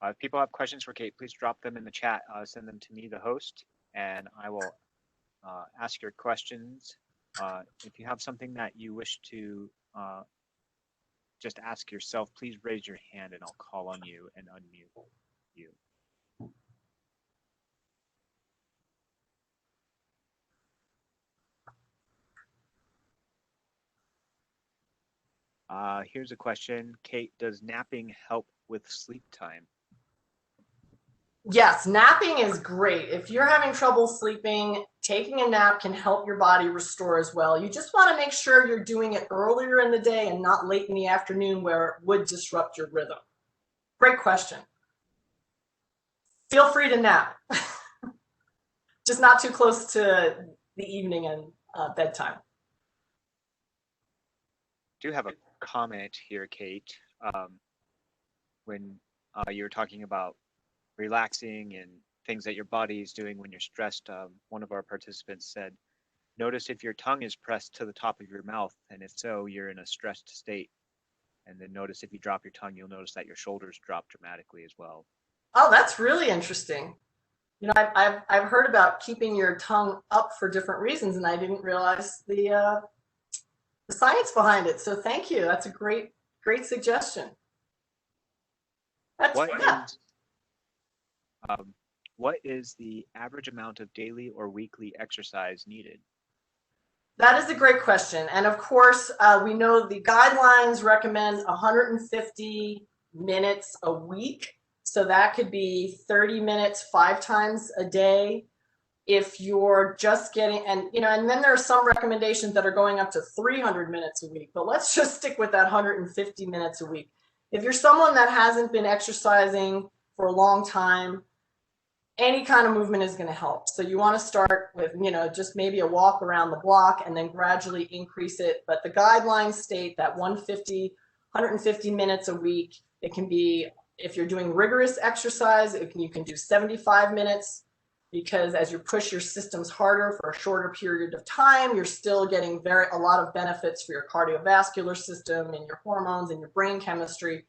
If people have questions for Cate, please drop them in the chat. Send them to me, the host, and I will ask your questions. If you have something that you wish to just ask yourself, please raise your hand and I'll call on you and unmute you. Here's a question. Cate, does napping help with sleep time? Yes, napping is great. If you're having trouble sleeping, taking a nap can help your body restore as well. You just want to make sure you're doing it earlier in the day and not late in the afternoon where it would disrupt your rhythm. Great question. Feel free to nap. Just not too close to the evening and bedtime. I do have a comment here, Cate. When you were talking about relaxing and things that your body is doing when you're stressed, one of our participants said, notice if your tongue is pressed to the top of your mouth, and if so, you're in a stressed state. And then notice if you drop your tongue, you'll notice that your shoulders drop dramatically as well. Oh, that's really interesting. I've heard about keeping your tongue up for different reasons, and I didn't realize the science behind it. So thank you. That's a great suggestion. What is the average amount of daily or weekly exercise needed? That is a great question. And of course, we know the guidelines recommend 150 minutes a week. So that could be 30 minutes 5 times a day. If you're just getting, and then there are some recommendations that are going up to 300 minutes a week, but let's just stick with that 150 minutes a week. If you're someone that hasn't been exercising for a long time, any kind of movement is going to help. So you want to start with, just maybe a walk around the block and then gradually increase it. But the guidelines state that 150 minutes a week. It can be, if you're doing rigorous exercise, you can do 75 minutes. Because as you push your systems harder for a shorter period of time, you're still getting a lot of benefits for your cardiovascular system and your hormones and your brain chemistry.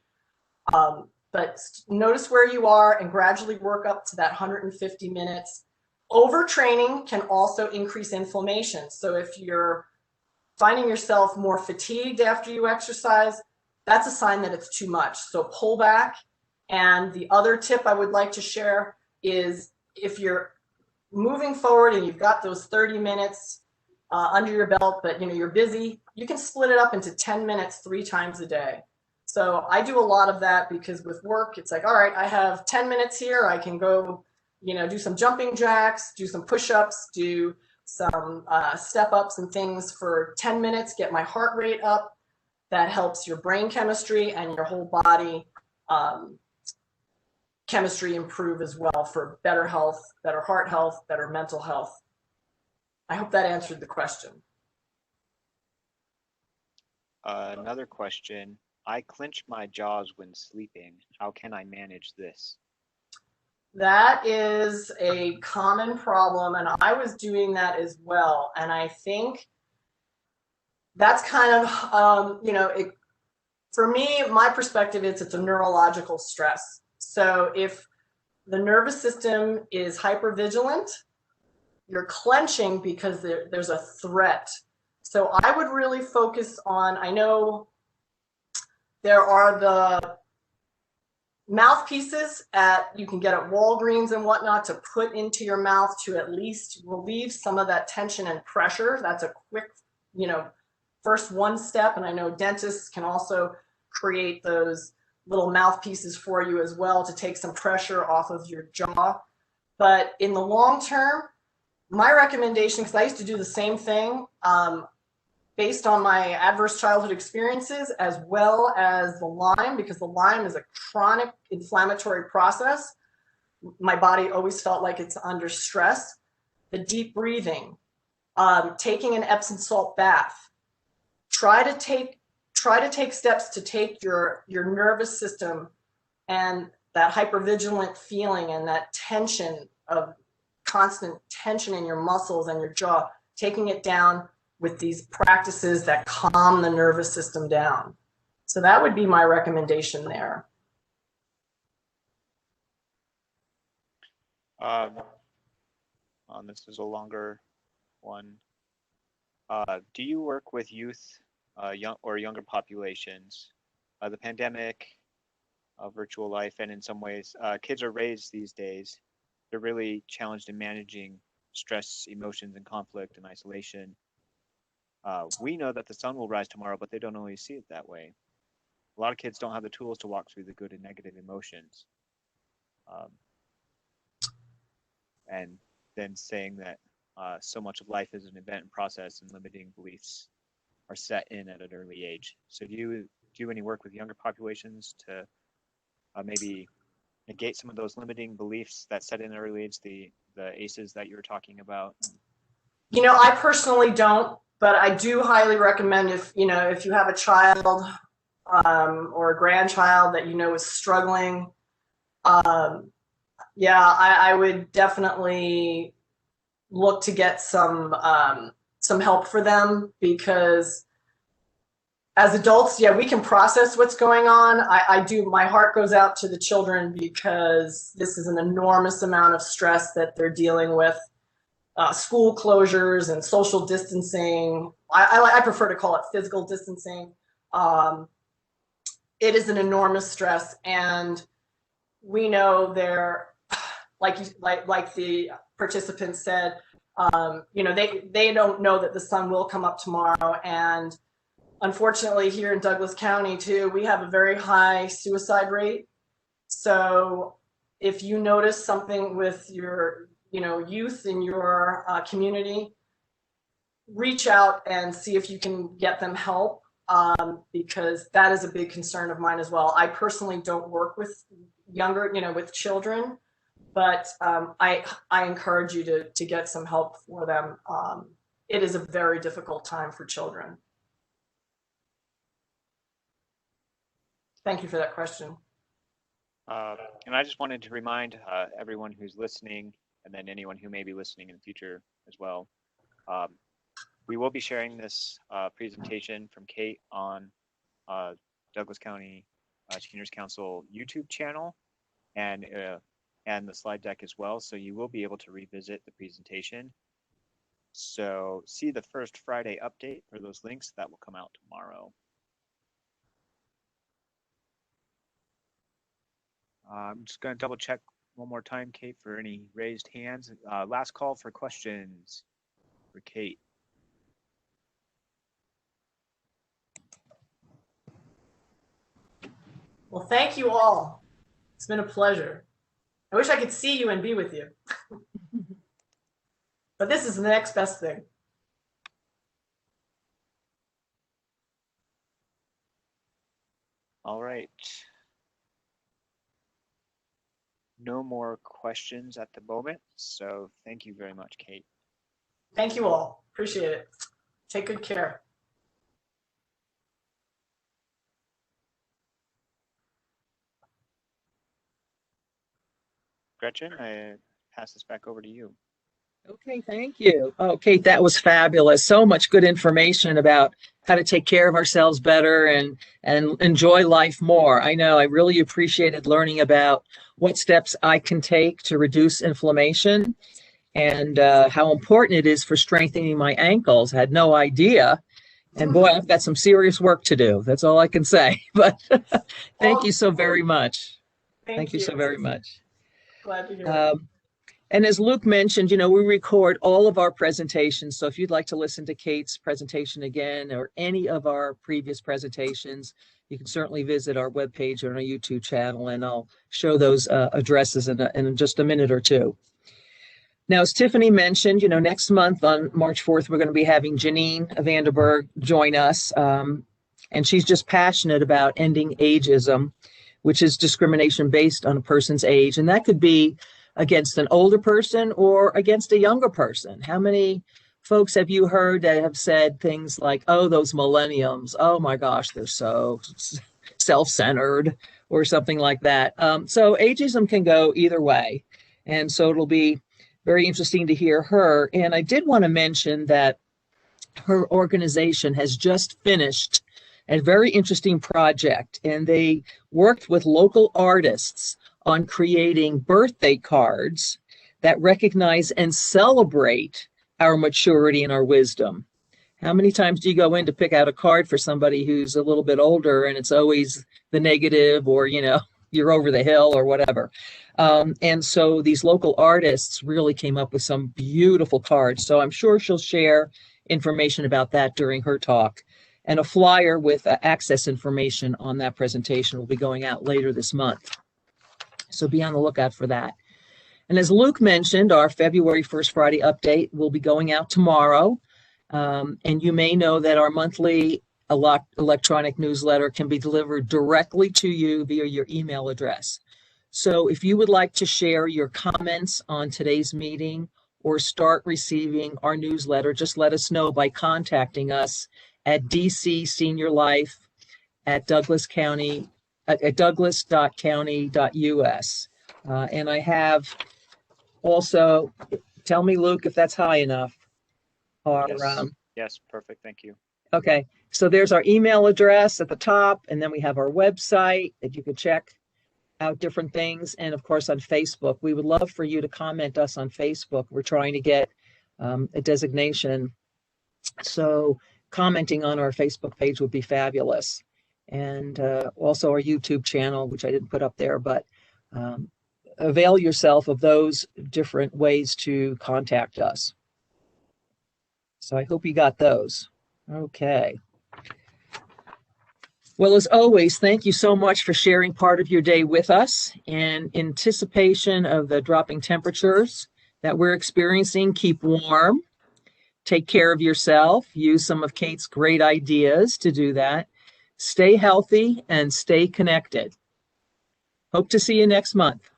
But notice where you are and gradually work up to that 150 minutes. Overtraining can also increase inflammation. So if you're finding yourself more fatigued after you exercise, that's a sign that it's too much. So pull back. And the other tip I would like to share is, if you're moving forward and you've got those 30 minutes under your belt, but you're busy, you can split it up into 10 minutes 3 times a day. So I do a lot of that because with work, it's like, all right, I have 10 minutes here. I can go, do some jumping jacks, do some push-ups, do some step-ups and things for 10 minutes, get my heart rate up. That helps your brain chemistry and your whole body chemistry improve as well, for better health, better heart health, better mental health. I hope that answered the question. Another question. I clench my jaws when sleeping. How can I manage this? That is a common problem, and I was doing that as well. And I think that's kind of, for me, my perspective is it's a neurological stress. So if the nervous system is hypervigilant, you're clenching because there's a threat. So I would really focus on, I know there are the mouthpieces you can get at Walgreens and whatnot to put into your mouth to at least relieve some of that tension and pressure. That's a quick, first one step. And I know dentists can also create those little mouthpieces for you as well to take some pressure off of your jaw. But in the long term, my recommendation, because I used to do the same thing, based on my adverse childhood experiences, as well as the Lyme, because the Lyme is a chronic inflammatory process. My body always felt like it's under stress. The deep breathing, taking an Epsom salt bath, try to take steps to take your nervous system and that hypervigilant feeling and that tension of constant tension in your muscles and your jaw, taking it down with these practices that calm the nervous system down. So that would be my recommendation there. This is a longer one. Do you work with youth younger populations? The pandemic, virtual life, and in some ways, kids are raised these days. They're really challenged in managing stress, emotions, and conflict and isolation. We know that the sun will rise tomorrow, but they don't always see it that way. A lot of kids don't have the tools to walk through the good and negative emotions. And then saying that so much of life is an event and process, and limiting beliefs are set in at an early age. So do you do any work with younger populations to maybe negate some of those limiting beliefs that set in at an early age, the ACEs that you were talking about? I personally don't, but I do highly recommend if you have a child or a grandchild that is struggling, I would definitely look to get some help for them, because as adults, we can process what's going on. My heart goes out to the children, because this is an enormous amount of stress that they're dealing with. School closures and social distancing. I prefer to call it physical distancing. It is an enormous stress, and we know they're, like the participants said, they don't know that the sun will come up tomorrow. And unfortunately, here in Douglas County too, we have a very high suicide rate. So if you notice something with your, youth in your community, reach out and see if you can get them help, because that is a big concern of mine as well. I personally don't work with younger, with children, but I encourage you to get some help for them. It is a very difficult time for children. Thank you for that question. And I just wanted to remind everyone who's listening, and then anyone who may be listening in the future as well, we will be sharing this presentation from Cate on Douglas County Seniors Council YouTube channel, and the slide deck as well. So you will be able to revisit the presentation. So see the first Friday update for those links that will come out tomorrow. I'm just going to double check one more time, Cate, for any raised hands. Last call for questions for Cate. Well, thank you all. It's been a pleasure. I wish I could see you and be with you. But this is the next best thing. All right. No more questions at the moment. So thank you very much, Cate. Thank you all. Appreciate it. Take good care. Gretchen, I pass this back over to you. Okay, thank you. Oh, Cate, that was fabulous. So much good information about how to take care of ourselves better and enjoy life more. I know I really appreciated learning about what steps I can take to reduce inflammation and how important it is for strengthening my ankles. I had no idea. And boy, I've got some serious work to do. That's all I can say. But thank you so very much. Thank you so very much. Glad to hear it. And as Luke mentioned, we record all of our presentations. So if you'd like to listen to Cate's presentation again or any of our previous presentations, you can certainly visit our webpage or our YouTube channel, and I'll show those addresses in just a minute or two. Now, as Tiffany mentioned, next month on March 4th, we're going to be having Janine Vanderberg join us. And she's just passionate about ending ageism, which is discrimination based on a person's age. And that could be against an older person or against a younger person. How many folks have you heard that have said things like, oh, those millenniums, oh my gosh, they're so self-centered or something like that. So ageism can go either way. And so it'll be very interesting to hear her. And I did want to mention that her organization has just finished a very interesting project, and they worked with local artists on creating birthday cards that recognize and celebrate our maturity and our wisdom. How many times do you go in to pick out a card for somebody who's a little bit older and it's always the negative or, you're over the hill or whatever? And so these local artists really came up with some beautiful cards. So I'm sure she'll share information about that during her talk. And a flyer with access information on that presentation will be going out later this month. So be on the lookout for that. And as Luke mentioned, our February 1st Friday update will be going out tomorrow. And you may know that our monthly electronic newsletter can be delivered directly to you via your email address. So if you would like to share your comments on today's meeting or start receiving our newsletter, just let us know by contacting us at dcseniorlife@douglascounty at douglas.county.us. And I have also, tell me, Luke, if that's high enough. Yes, perfect. Thank you. Okay, so there's our email address at the top, and then we have our website that you can check out different things. And of course, on Facebook, we would love for you to comment us on Facebook. We're trying to get a designation. So commenting on our Facebook page would be fabulous. And also our YouTube channel, which I didn't put up there, but avail yourself of those different ways to contact us. So I hope you got those. Okay. Well, as always, thank you so much for sharing part of your day with us. In anticipation of the dropping temperatures that we're experiencing, keep warm, take care of yourself, use some of Cate's great ideas to do that. Stay healthy and stay connected. Hope to see you next month.